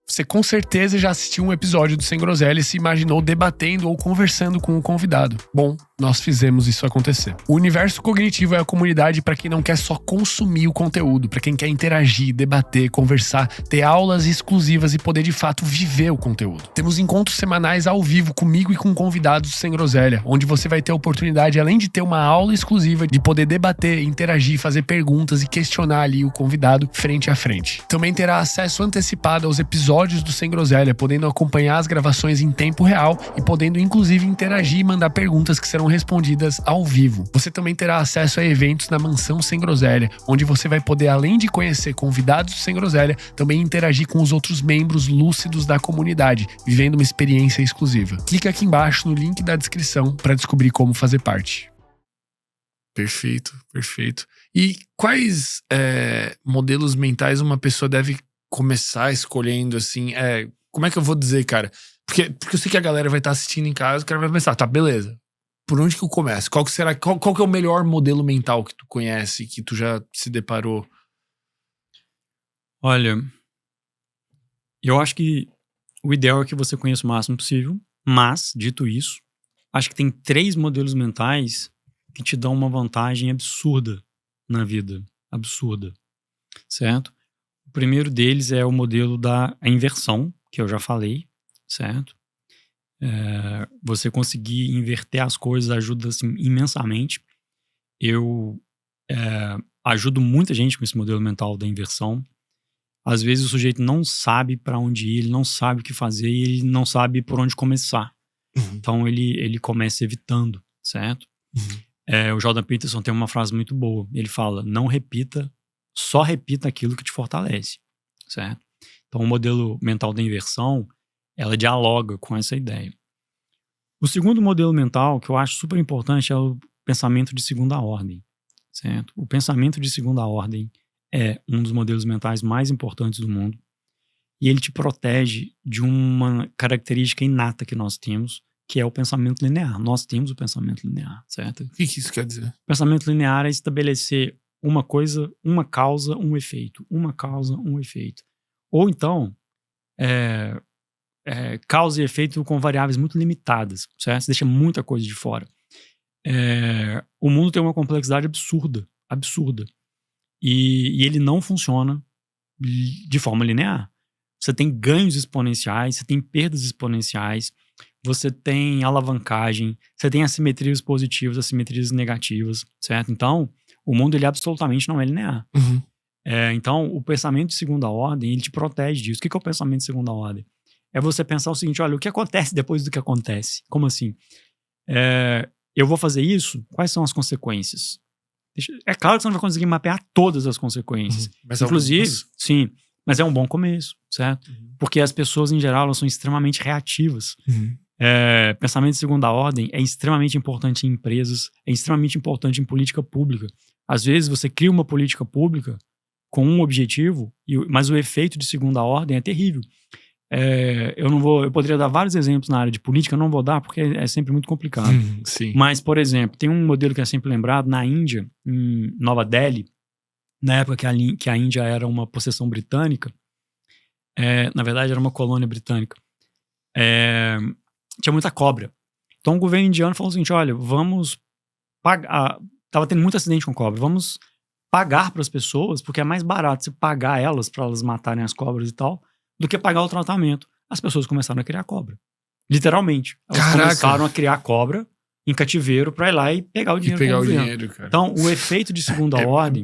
Você com certeza já assistiu um episódio do Sem Groselha e se imaginou debatendo ou conversando com o convidado. Bom, nós fizemos isso acontecer. O Universo Cognitivo é a comunidade para quem não quer só consumir o conteúdo, para quem quer interagir, debater, conversar, ter aulas exclusivas e poder de fato viver o conteúdo. Temos encontros semanais ao vivo comigo e com convidados do Sem Groselha, onde você vai ter a oportunidade, além de ter uma aula exclusiva, de poder debater, interagir, fazer perguntas e questionar ali o convidado frente a frente. Também terá acesso antecipado aos episódios do Sem Groselha, podendo acompanhar as gravações em tempo real e podendo inclusive interagir e mandar perguntas que serão respondidas ao vivo. Você também terá acesso a eventos na Mansão Sem Groselha, onde você vai poder, além de conhecer convidados do Sem Groselha, também interagir com os outros membros lúcidos da comunidade, vivendo uma experiência exclusiva. Clica aqui embaixo no link da descrição para descobrir como fazer parte. Perfeito, perfeito. E quais modelos mentais uma pessoa deve começar escolhendo, assim, como é que eu vou dizer, cara? Porque eu sei que a galera vai estar assistindo em casa, o cara vai pensar, tá, beleza. Por onde que eu começo? Qual que é o melhor modelo mental que tu conhece, que tu já se deparou? Olha, eu acho que o ideal é que você conheça o máximo possível, mas, dito isso, acho que tem 3 modelos mentais que te dão uma vantagem absurda na vida. Absurda. Certo? O primeiro deles é o modelo da inversão, que eu já falei, certo? Você conseguir inverter as coisas ajuda assim, imensamente. Eu ajudo muita gente com esse modelo mental da inversão. Às vezes o sujeito não sabe para onde ir, ele não sabe o que fazer e ele não sabe por onde começar. Uhum. Então ele começa evitando, certo? Uhum. O Jordan Peterson tem uma frase muito boa. Ele fala, só repita aquilo que te fortalece, certo? Então o modelo mental da inversão, ela dialoga com essa ideia. O segundo modelo mental, que eu acho super importante, é o pensamento de segunda ordem, certo? O pensamento de segunda ordem é um dos modelos mentais mais importantes do mundo e ele te protege de uma característica inata que nós temos, que é o pensamento linear. Nós temos o pensamento linear, certo? O que isso quer dizer? O pensamento linear é estabelecer uma coisa, uma causa, um efeito. Uma causa, um efeito. Ou então, causa e efeito com variáveis muito limitadas, certo? Você deixa muita coisa de fora. O mundo tem uma complexidade absurda. E ele não funciona de forma linear. Você tem ganhos exponenciais, você tem perdas exponenciais, você tem alavancagem, você tem assimetrias positivas, assimetrias negativas, certo? Então, o mundo ele absolutamente não é linear. Uhum. Então, o pensamento de segunda ordem, ele te protege disso. O que é o pensamento de segunda ordem? É você pensar o seguinte, olha, o que acontece depois do que acontece? Como assim? Eu vou fazer isso? Quais são as consequências? É claro que você não vai conseguir mapear todas as consequências. Mas Inclusive, algumas... sim, mas é um bom começo, certo? Porque as pessoas, em geral, elas são extremamente reativas. Pensamento de segunda ordem é extremamente importante em empresas, é extremamente importante em política pública. Às vezes você cria uma política pública com um objetivo, mas o efeito de segunda ordem é terrível. Eu poderia dar vários exemplos na área de política, eu não vou dar porque é sempre muito complicado. Sim. Mas, por exemplo, tem um modelo que é sempre lembrado na Índia, em Nova Delhi, na época que a Índia era uma possessão britânica, na verdade era uma colônia britânica, tinha muita cobra. Então o governo indiano falou o seguinte, olha, vamos pagar, tava tendo muito acidente com cobra, vamos pagar para as pessoas, porque é mais barato você pagar elas para elas matarem as cobras e tal, do que pagar o tratamento. As pessoas começaram a criar cobra. Literalmente. Elas começaram a criar cobra em cativeiro para ir lá e pegar o dinheiro. Cara. Então, o efeito de segunda ordem...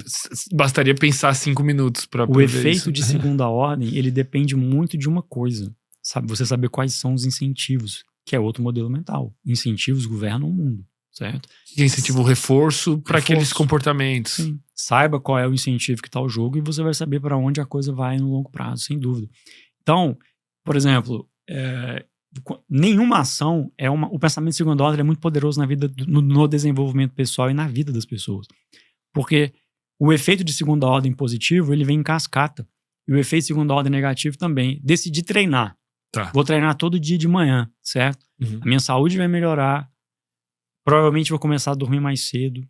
Bastaria pensar 5 minutos para O efeito de segunda ordem, ele depende muito de uma coisa. Sabe? Você saber quais são os incentivos, que é outro modelo mental. Incentivos governam o mundo, certo? Que incentiva o reforço para aqueles comportamentos. Sim. Saiba qual é o incentivo que está o jogo e você vai saber para onde a coisa vai no longo prazo, sem dúvida. Então, por exemplo, nenhuma ação o pensamento de segunda ordem é muito poderoso na vida, no desenvolvimento pessoal e na vida das pessoas. Porque o efeito de segunda ordem positivo, ele vem em cascata. E o efeito de segunda ordem negativo também. Decidi treinar. Tá. Vou treinar todo dia de manhã, certo? A minha saúde vai melhorar. Provavelmente vou começar a dormir mais cedo.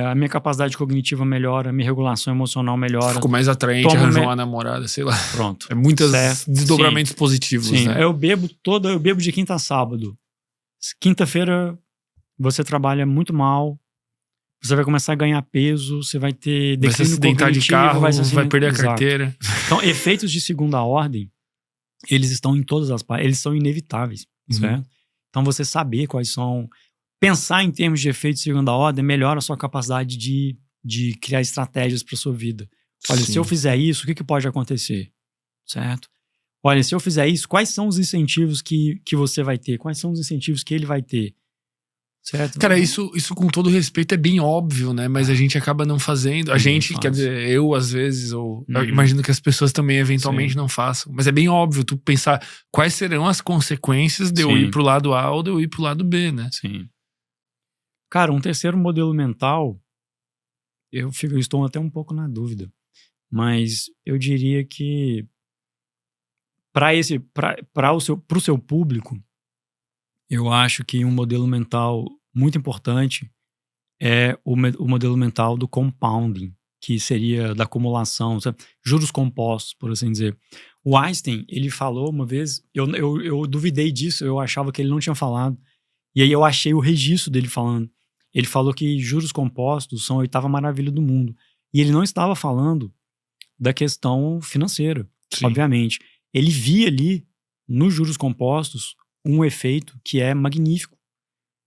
A minha capacidade cognitiva melhora, a minha regulação emocional melhora. Ficou mais atraente, arranjou uma namorada, sei lá. Pronto. É muitos desdobramentos positivos, sim, né? Eu bebo de quinta a sábado. Quinta-feira você trabalha muito mal, você vai começar a ganhar peso, você vai ter declínio cognitivo. Vai se acidentar de carro, vai perder a carteira. Então, efeitos de segunda ordem, eles estão em todas as partes, eles são inevitáveis, certo? Então, você saber quais são... Pensar em termos de efeito de segunda ordem melhora a sua capacidade de criar estratégias para sua vida. Olha, se eu fizer isso, o que pode acontecer? Certo? Olha, se eu fizer isso, quais são os incentivos que você vai ter? Quais são os incentivos que ele vai ter? Certo? Cara, isso com todo respeito é bem óbvio, né? Mas a gente acaba não fazendo. A gente, quer dizer, eu às vezes, ou eu imagino que as pessoas também eventualmente não façam. Mas é bem óbvio tu pensar quais serão as consequências de eu ir pro lado A ou de eu ir pro lado B, né? Sim. Cara, um terceiro modelo mental, eu estou até um pouco na dúvida, mas eu diria que para o seu público, eu acho que um modelo mental muito importante é o modelo mental do compounding, que seria da acumulação, sabe? Juros compostos, por assim dizer. O Einstein, ele falou uma vez, eu duvidei disso, eu achava que ele não tinha falado, e aí eu achei o registro dele falando. Ele falou que juros compostos são a 8ª maravilha do mundo. E ele não estava falando da questão financeira, obviamente. Ele via ali, nos juros compostos, um efeito que é magnífico,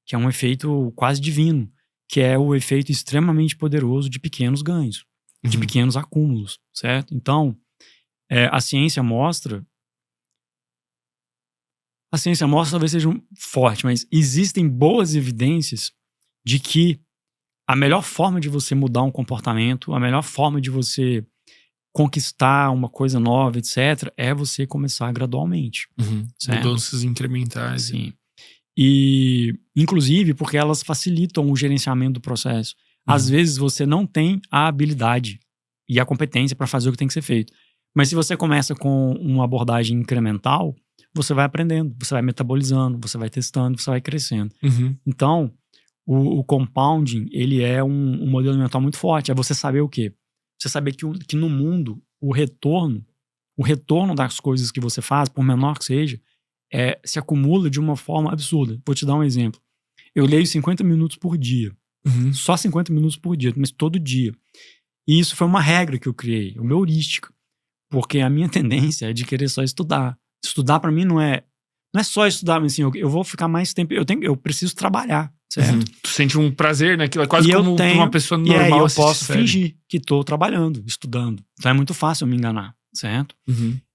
que é um efeito quase divino, que é o efeito extremamente poderoso de pequenos ganhos, de pequenos acúmulos, certo? Então, a ciência mostra talvez seja forte, mas existem boas evidências de que a melhor forma de você mudar um comportamento, a melhor forma de você conquistar uma coisa nova, etc., é você começar gradualmente. Mudanças incrementais. Sim. E, inclusive, porque elas facilitam o gerenciamento do processo. Às vezes você não tem a habilidade e a competência para fazer o que tem que ser feito. Mas se você começa com uma abordagem incremental, você vai aprendendo, você vai metabolizando, você vai testando, você vai crescendo. Então, o compounding, ele é um modelo mental muito forte. É você saber o quê? Você saber que no mundo, o retorno das coisas que você faz, por menor que seja, se acumula de uma forma absurda. Vou te dar um exemplo. Eu leio 50 minutos por dia. Só 50 minutos por dia, mas todo dia. E isso foi uma regra que eu criei, uma heurística. Porque a minha tendência é de querer só estudar. Estudar pra mim não é só estudar, mas assim, eu vou ficar mais tempo, eu preciso trabalhar, certo? Tu sente um prazer naquilo, é quase como uma pessoa normal. E aí eu posso fingir que tô trabalhando, estudando. Então é muito fácil eu me enganar, certo?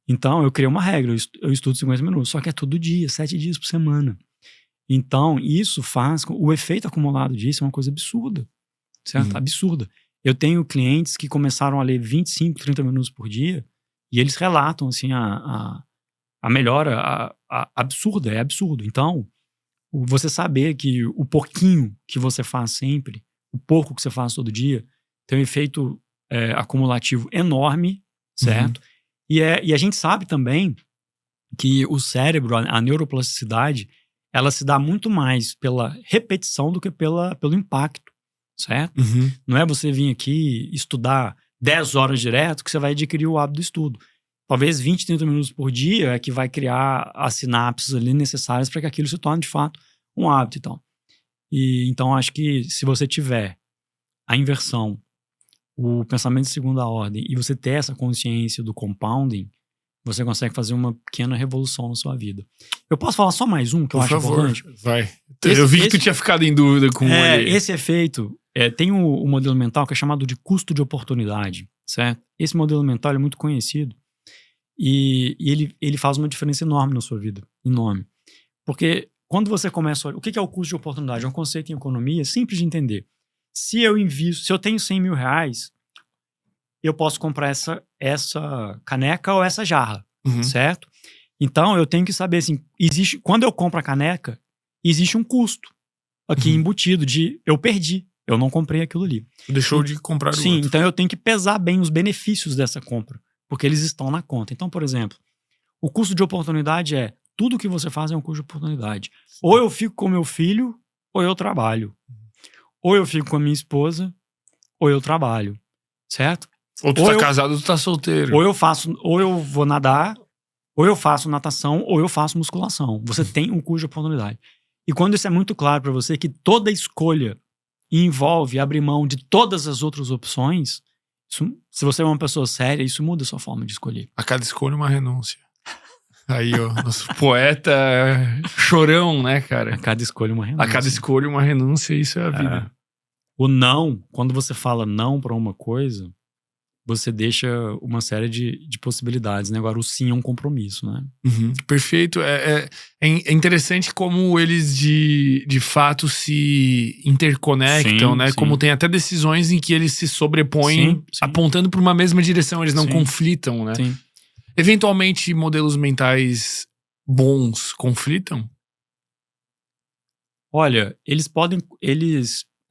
Então eu criei uma regra, eu estudo 50 minutos, só que é todo dia, 7 dias por semana. Então isso faz, o efeito acumulado disso é uma coisa absurda, certo? Absurda. Eu tenho clientes que começaram a ler 25, 30 minutos por dia e eles relatam, assim, a melhora absurda, é absurdo. Então, você saber que o pouquinho que você faz sempre, o pouco que você faz todo dia, tem um efeito acumulativo enorme, certo? E a gente sabe também que o cérebro, a neuroplasticidade, ela se dá muito mais pela repetição do que pelo impacto, certo? Não é você vir aqui estudar 10 horas direto que você vai adquirir o hábito do estudo. Talvez 20, 30 minutos por dia é que vai criar as sinapses ali necessárias para que aquilo se torne de fato um hábito e tal. E então acho que se você tiver a inversão, o pensamento de segunda ordem e você ter essa consciência do compounding, você consegue fazer uma pequena revolução na sua vida. Eu posso falar só mais um que eu acho importante? Vai. Eu vi que tu tinha ficado em dúvida com ele. Esse efeito, tem o modelo mental que é chamado de custo de oportunidade, certo? Esse modelo mental é muito conhecido e ele faz uma diferença enorme na sua vida, enorme. Porque quando você começa a olhar, o que é o custo de oportunidade? É um conceito em economia simples de entender. Se eu tenho 100 mil reais, eu posso comprar essa caneca ou essa jarra, certo? Então, eu tenho que saber, assim, quando eu compro a caneca, existe um custo aqui embutido de eu perdi, eu não comprei aquilo ali. Deixou de comprar o outro. Sim, então eu tenho que pesar bem os benefícios dessa compra, porque eles estão na conta. Então, por exemplo, o custo de oportunidade tudo que você faz é um custo de oportunidade. Ou eu fico com meu filho, ou eu trabalho. Ou eu fico com a minha esposa, ou eu trabalho, certo? Ou tu tá casado ou tu tá solteiro. Ou eu vou nadar, ou eu faço natação, ou eu faço musculação. Você tem um custo de oportunidade. E quando isso é muito claro para você, que toda escolha envolve abrir mão de todas as outras opções, se você é uma pessoa séria, isso muda a sua forma de escolher. A cada escolha uma renúncia. Aí, ó, nosso poeta chorão, né, cara? A cada escolha uma renúncia. A cada escolha uma renúncia, isso é a vida. O não, quando você fala não para uma coisa, você deixa uma série de possibilidades, né? Agora, o sim é um compromisso, né? Perfeito. É interessante como eles de fato se interconectam, né? Sim. Como tem até decisões em que eles se sobrepõem, apontando para uma mesma direção, eles não conflitam, né? Sim. Eventualmente, modelos mentais bons conflitam? Olha,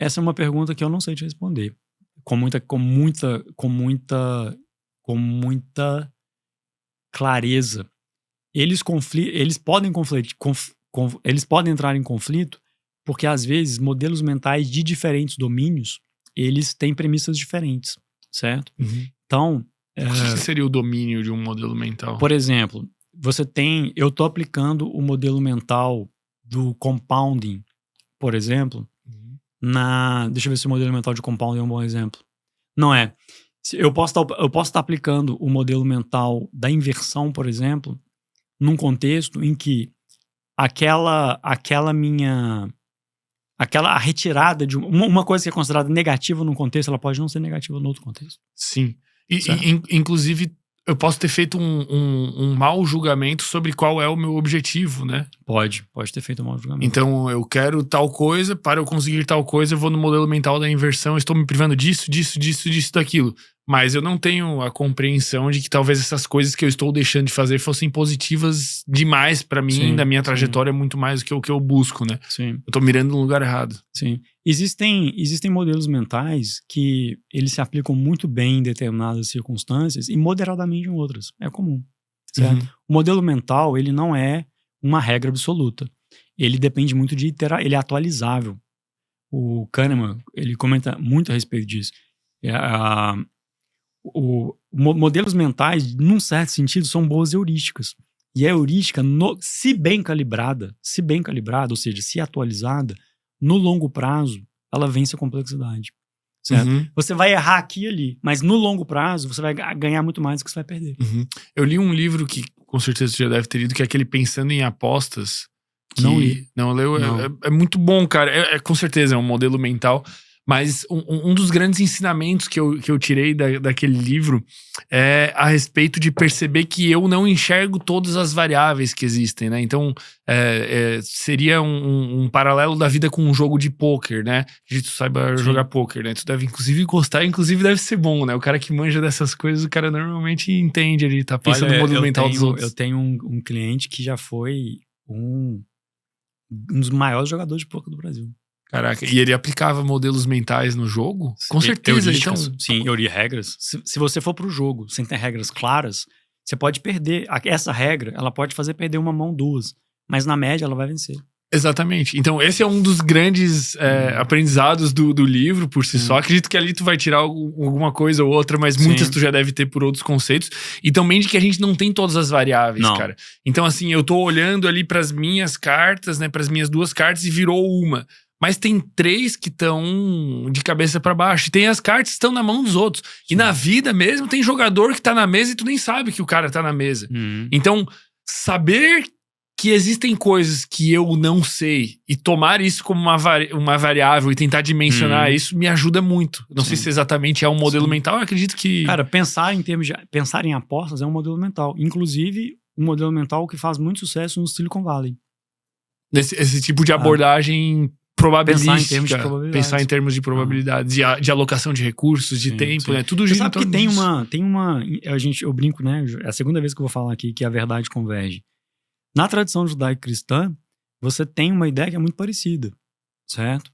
essa é uma pergunta que eu não sei te responder. Com muita clareza. Eles podem eles podem entrar em conflito porque, às vezes, modelos mentais de diferentes domínios, eles têm premissas diferentes, certo? Então... O que seria o domínio de um modelo mental? Por exemplo, eu tô aplicando o modelo mental do compounding, por exemplo, deixa eu ver se o modelo mental de compounding é um bom exemplo. Não é. Eu posso estar aplicando o modelo mental da inversão, por exemplo, num contexto em que a retirada de uma coisa que é considerada negativa num contexto, ela pode não ser negativa no outro contexto. Sim. Inclusive, eu posso ter feito um mau julgamento sobre qual é o meu objetivo, né? Pode ter feito um mau julgamento. Então, eu quero tal coisa, para eu conseguir tal coisa, eu vou no modelo mental da inversão, estou me privando disso, daquilo. Mas eu não tenho a compreensão de que talvez essas coisas que eu estou deixando de fazer fossem positivas demais para mim, da minha trajetória, muito mais do que o que eu busco, né? Sim. Eu tô mirando no lugar errado. Sim. Existem modelos mentais que eles se aplicam muito bem em determinadas circunstâncias e moderadamente em outras. É comum, certo? O modelo mental, ele não é uma regra absoluta. Ele depende muito ele é atualizável. O Kahneman, ele comenta muito a respeito disso. Modelos mentais, num certo sentido, são boas heurísticas. E a heurística, se bem calibrada, ou seja, se atualizada, no longo prazo, ela vence a complexidade. Certo? Você vai errar aqui e ali, mas no longo prazo, você vai ganhar muito mais do que você vai perder. Eu li um livro que, com certeza, você já deve ter lido, que é aquele Pensando em Apostas. Não li. Não leu? Não. É muito bom, cara. Com certeza, é um modelo mental. Mas um dos grandes ensinamentos que eu tirei daquele livro é a respeito de perceber que eu não enxergo todas as variáveis que existem, né? Então, seria um paralelo da vida com um jogo de pôquer, né? Que tu saiba jogar pôquer, né? Tu deve, inclusive, gostar, inclusive deve ser bom, né? O cara que manja dessas coisas, o cara normalmente entende, ele tá pensando no modelo mental dos outros. Eu tenho um cliente que já foi um dos maiores jogadores de pôquer do Brasil. Caraca, e ele aplicava modelos mentais no jogo? Com certeza, então. Sim, teoria e regras. Se você for pro jogo sem ter regras claras, você pode perder. Essa regra, ela pode fazer perder uma mão, duas. Mas na média, ela vai vencer. Exatamente. Então, esse é um dos grandes aprendizados do livro por si só. Acredito que ali tu vai tirar alguma coisa ou outra, mas muitas tu já deve ter por outros conceitos. E também de que a gente não tem todas as variáveis, cara. Então, assim, eu tô olhando ali pras minhas cartas, né? Pras minhas 2 cartas e virou uma. Mas tem 3 que estão de cabeça pra baixo. E tem as cartas que estão na mão dos outros. E na vida mesmo, tem jogador que tá na mesa e tu nem sabe que o cara tá na mesa. Então, saber que existem coisas que eu não sei e tomar isso como uma variável e tentar dimensionar isso me ajuda muito. Não sei se exatamente é um modelo mental, eu acredito que... Cara, pensar em apostas é um modelo mental. Inclusive, um modelo mental que faz muito sucesso no Silicon Valley. Esse tipo de abordagem probabilística. Pensar em termos de probabilidades. De alocação de recursos, de tempo, né? Tudo gira. Sabe que tem uma... eu brinco, né? É a segunda vez que eu vou falar aqui que a verdade converge. Na tradição judaico-cristã, você tem uma ideia que é muito parecida, certo?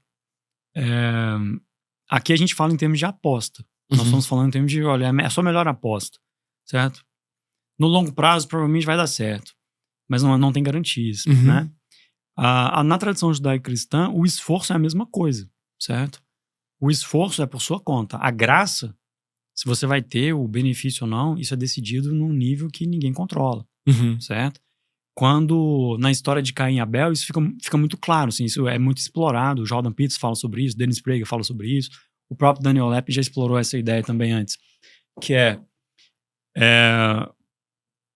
Aqui a gente fala em termos de aposta. Nós estamos falando em termos de, olha, é a sua melhor aposta, certo? No longo prazo, provavelmente vai dar certo. Mas não tem garantias, né? Na tradição judaico-cristã, o esforço é a mesma coisa, certo? O esforço é por sua conta. A graça, se você vai ter o benefício ou não, isso é decidido num nível que ninguém controla, certo? Quando, na história de Caim e Abel, isso fica muito claro, assim, isso é muito explorado. O Jordan Peterson fala sobre isso, Dennis Prager fala sobre isso, o próprio Daniel Lepp já explorou essa ideia também antes, que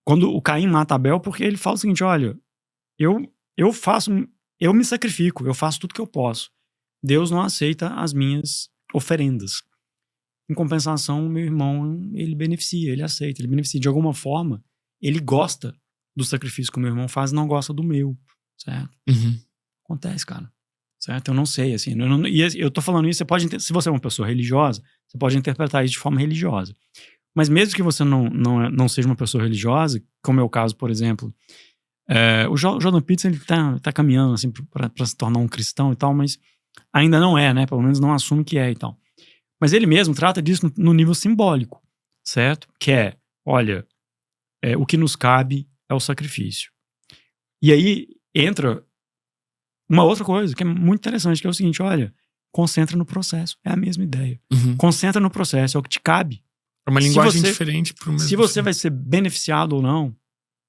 quando o Caim mata Abel, porque ele fala o seguinte, olha, eu me sacrifico, eu faço tudo que eu posso. Deus não aceita as minhas oferendas. Em compensação, meu irmão, ele beneficia, ele aceita, ele beneficia. De alguma forma, ele gosta do sacrifício que o meu irmão faz, não gosta do meu, certo? Acontece, cara, certo? Eu não sei, assim, eu tô falando isso, se você é uma pessoa religiosa, você pode interpretar isso de forma religiosa. Mas mesmo que você não seja uma pessoa religiosa, como é o caso, por exemplo, o Jordan Peterson, ele tá caminhando, assim, pra se tornar um cristão e tal, mas ainda não é, né? Pelo menos não assume que é e tal. Mas ele mesmo trata disso no nível simbólico, certo? Que olha, o que nos cabe é o sacrifício. E aí entra uma outra coisa que é muito interessante, que é o seguinte, olha, concentra no processo. É a mesma ideia. Concentra no processo, é o que te cabe. É uma linguagem diferente pro mesmo. Se você vai ser beneficiado ou não,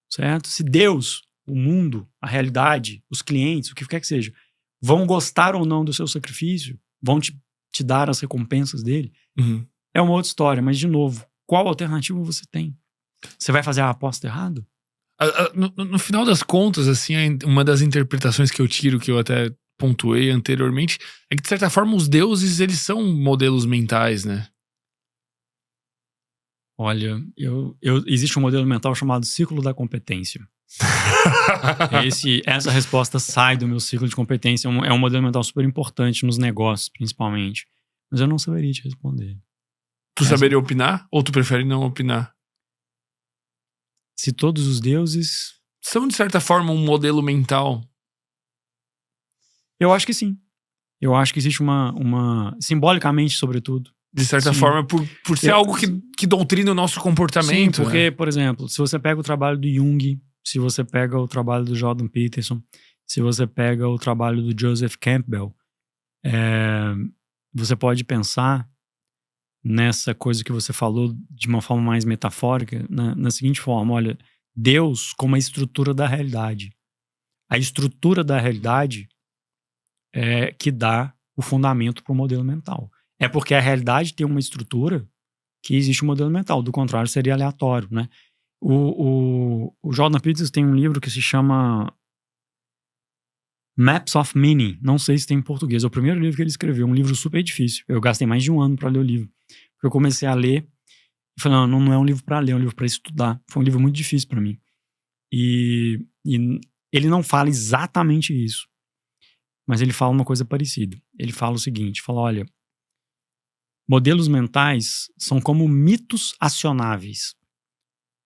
certo? Se Deus, o mundo, a realidade, os clientes, o que quer que seja, vão gostar ou não do seu sacrifício, vão te dar as recompensas dele, é uma outra história. Mas, de novo, qual alternativa você tem? Você vai fazer a aposta errada? No final das contas, assim, uma das interpretações que eu tiro, que eu até pontuei anteriormente, é que, de certa forma, os deuses, eles são modelos mentais, né? Olha, existe um modelo mental chamado ciclo da competência. Essa resposta sai do meu ciclo de competência. É um modelo mental super importante nos negócios, principalmente. Mas eu não saberia te responder. Tu saberia opinar? Ou tu prefere não opinar? Se todos os deuses são, de certa forma, um modelo mental? Eu acho que sim. Eu acho que existe uma simbolicamente, sobretudo. De certa forma, por ser algo que doutrina o nosso comportamento. Sim, porque, por exemplo, se você pega o trabalho do Jung, se você pega o trabalho do Jordan Peterson, se você pega o trabalho do Joseph Campbell, você pode pensar nessa coisa que você falou de uma forma mais metafórica, na seguinte forma, olha, Deus como a estrutura da realidade. A estrutura da realidade é que dá o fundamento para o modelo mental. É porque a realidade tem uma estrutura que existe um modelo mental, do contrário seria aleatório, né? O Jordan Peterson tem um livro que se chama Maps of Meaning. Não sei se tem em português. É o primeiro livro que ele escreveu. Um livro super difícil. Eu gastei mais de um ano para ler o livro. Porque eu comecei a ler e falei, não é um livro para ler, é um livro para estudar. Foi um livro muito difícil para mim. E ele não fala exatamente isso. Mas ele fala uma coisa parecida. Ele fala o seguinte, fala, olha, modelos mentais são como mitos acionáveis.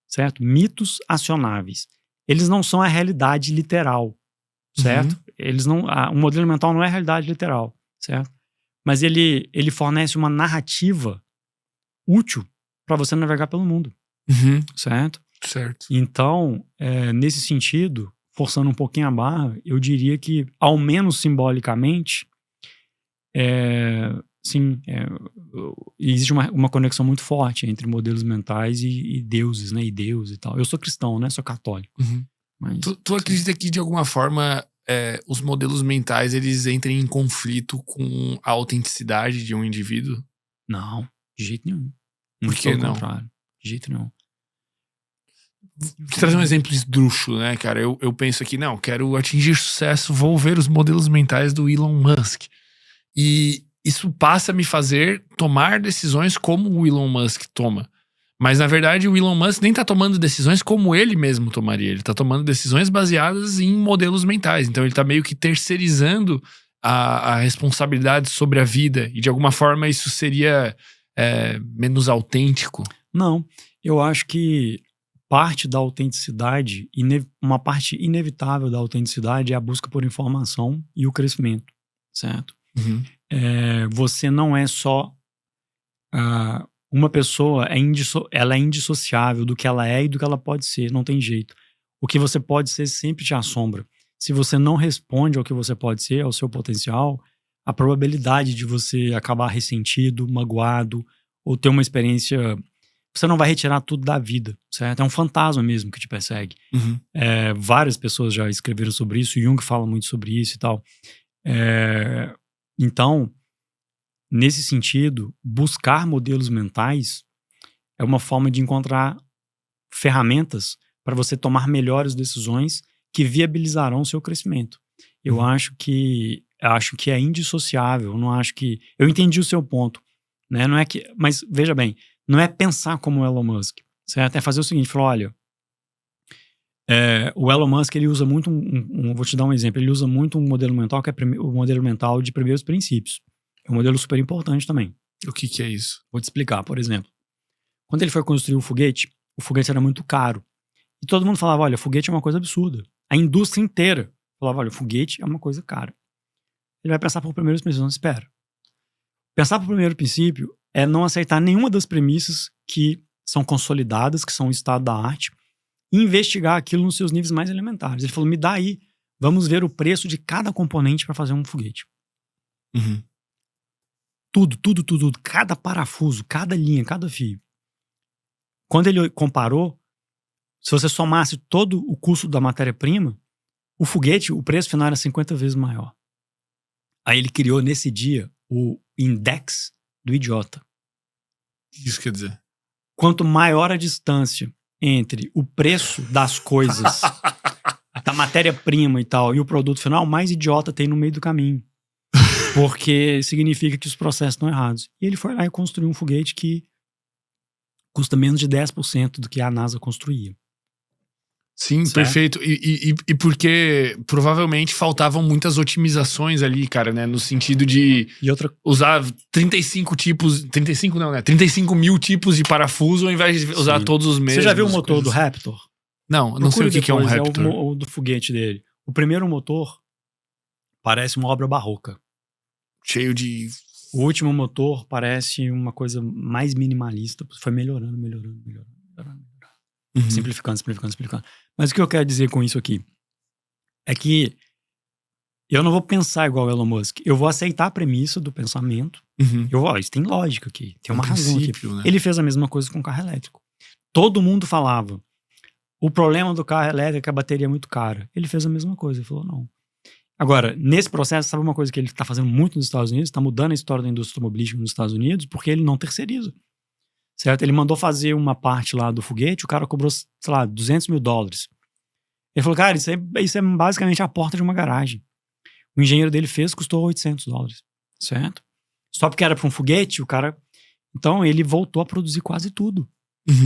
Certo? Mitos acionáveis. Eles não são a realidade literal. Certo? Eles não, um modelo mental não é a realidade literal. Certo? Mas ele fornece uma narrativa útil para você navegar pelo mundo. Certo? Certo. Então, nesse sentido, forçando um pouquinho a barra, eu diria que, ao menos simbolicamente, sim, existe uma conexão muito forte entre modelos mentais e deuses, né? E Deus e tal. Eu sou cristão, né? Sou católico. Mas, tu acredita que, de alguma forma, os modelos mentais, eles entrem em conflito com a autenticidade de um indivíduo? Não, de jeito nenhum. Por que não? Contrário, de jeito nenhum. Vou trazer um exemplo esdrúxulo, né, cara? Eu penso aqui, não, quero atingir sucesso, vou ver os modelos mentais do Elon Musk. E isso passa a me fazer tomar decisões como o Elon Musk toma. Mas, na verdade, o Elon Musk nem tá tomando decisões como ele mesmo tomaria. Ele tá tomando decisões baseadas em modelos mentais. Então, ele tá meio que terceirizando a responsabilidade sobre a vida. E, de alguma forma, isso seria menos autêntico. Não, eu acho que parte da autenticidade, uma parte inevitável da autenticidade é a busca por informação e o crescimento, certo? Você não é só... uma pessoa, ela é indissociável do que ela é e do que ela pode ser, não tem jeito. O que você pode ser sempre te assombra. Se você não responde ao que você pode ser, ao seu potencial, a probabilidade de você acabar ressentido, magoado, ou ter uma experiência... Você não vai retirar tudo da vida, certo? É um fantasma mesmo que te persegue. Várias pessoas já escreveram sobre isso, Jung fala muito sobre isso e tal. Então, nesse sentido, buscar modelos mentais é uma forma de encontrar ferramentas para você tomar melhores decisões que viabilizarão o seu crescimento. Eu acho que é indissociável, não acho que... Eu entendi o seu ponto, né? Não é que, mas veja bem, não é pensar como o Elon Musk, certo? É fazer o seguinte, falar, olha, o Elon Musk, ele usa muito, vou te dar um exemplo, ele usa muito um modelo mental que é o modelo mental de primeiros princípios. É um modelo super importante também. O que é isso? Vou te explicar, por exemplo. Quando ele foi construir o foguete era muito caro. E todo mundo falava, olha, foguete é uma coisa absurda. A indústria inteira falava, olha, foguete é uma coisa cara. Ele vai pensar por primeiros princípios, não espera. Pensar por primeiro princípio é não aceitar nenhuma das premissas que são consolidadas, que são o estado da arte, e investigar aquilo nos seus níveis mais elementares. Ele falou, me dá aí, vamos ver o preço de cada componente para fazer um foguete. Tudo, cada parafuso, cada linha, cada fio. Quando ele comparou, se você somasse todo o custo da matéria-prima, o foguete, o preço final era 50 vezes maior. Aí ele criou nesse dia o index do idiota. O que isso quer dizer? Quanto maior a distância entre o preço das coisas, da matéria-prima e tal, e o produto final, mais idiota tem no meio do caminho. Porque significa que os processos estão errados. E ele foi lá e construiu um foguete que custa menos de 10% do que a NASA construía. Sim, certo? Perfeito. E porque provavelmente faltavam muitas otimizações ali, cara, né? No sentido de usar 35 mil tipos de parafuso ao invés de usar todos os mesmos. Você já viu o motor do Raptor? Não sei o que é um Raptor. O do foguete dele. O primeiro motor parece uma obra barroca. Cheio de... O último motor parece uma coisa mais minimalista. Foi melhorando. Simplificando. Mas o que eu quero dizer com isso aqui é que eu não vou pensar igual o Elon Musk. Eu vou aceitar a premissa do pensamento. Isso tem lógica aqui. Tem uma razão aqui. Né? Ele fez a mesma coisa com o carro elétrico. Todo mundo falava, o problema do carro elétrico é que a bateria é muito cara. Ele fez a mesma coisa. Ele falou, não. Agora, nesse processo, sabe uma coisa que ele está fazendo muito nos Estados Unidos? Está mudando a história da indústria automobilística nos Estados Unidos porque ele não terceiriza. Certo? Ele mandou fazer uma parte lá do foguete, o cara cobrou, sei lá, $200 mil. Ele falou, cara, isso é basicamente a porta de uma garagem. O engenheiro dele custou $800, certo? Só porque era para um foguete, o cara... Então, ele voltou a produzir quase tudo.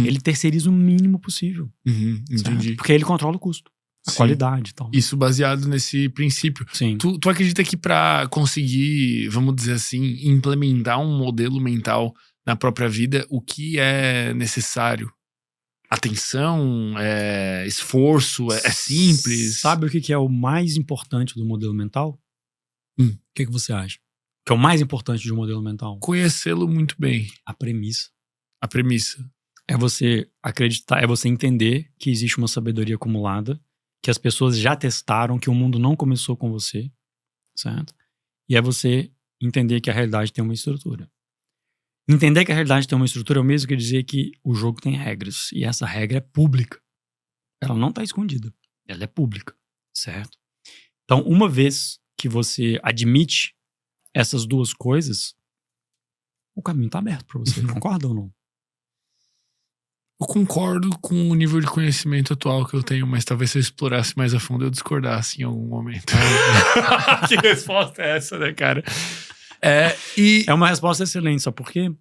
Ele terceiriza o mínimo possível. Entendi. Porque ele controla o custo, a qualidade e tal. Isso baseado nesse princípio. Sim. Tu acredita que pra conseguir, vamos dizer assim, implementar um modelo mental na própria vida, o que é necessário? Atenção, esforço, é simples? Sabe o que é o mais importante do modelo mental? O que você acha? Que é o mais importante de um modelo mental? Conhecê-lo muito bem. A premissa. A premissa. É você acreditar, é você entender que existe uma sabedoria acumulada, que as pessoas já testaram, que o mundo não começou com você, certo? E é você entender que a realidade tem uma estrutura. Entender que a realidade tem uma estrutura é o mesmo que dizer que o jogo tem regras. E essa regra é pública. Ela não está escondida. Ela é pública, certo? Então, uma vez que você admite essas duas coisas, o caminho está aberto para você. Concorda ou não? Eu concordo com o nível de conhecimento atual que eu tenho, mas talvez se eu explorasse mais a fundo eu discordasse em algum momento. Que resposta é essa, né, cara? É uma resposta excelente, só porque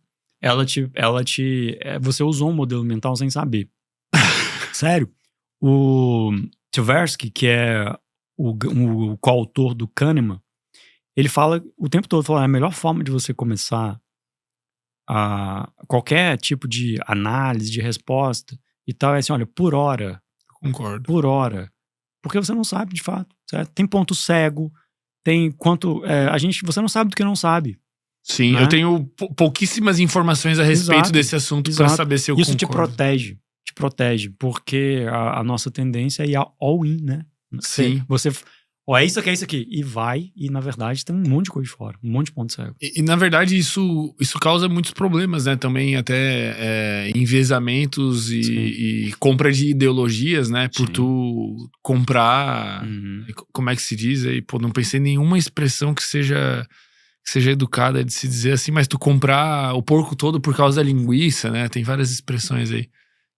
você usou um modelo mental sem saber. Sério. O Tversky, que é o coautor do Kahneman, ele fala o tempo todo, a melhor forma de você começar a qualquer tipo de análise, de resposta e tal, é assim, olha, por hora. Concordo. Por hora. Porque você não sabe, de fato, certo? Tem ponto cego, tem quanto... você não sabe do que não sabe. Sim, né? Eu tenho pouquíssimas informações a respeito desse assunto para saber se eu Isso concordo. te protege, porque a nossa tendência é ir all-in, né? Sim. Você... é isso aqui. E vai, e na verdade tem um monte de coisa de fora, um monte de ponto cego. E na verdade isso causa muitos problemas, né? Também até enviesamentos e compra de ideologias, né? Por tu comprar... Como é que se diz aí? Pô, não pensei em nenhuma expressão que seja educada de se dizer assim, mas tu comprar o porco todo por causa da linguiça, né? Tem várias expressões aí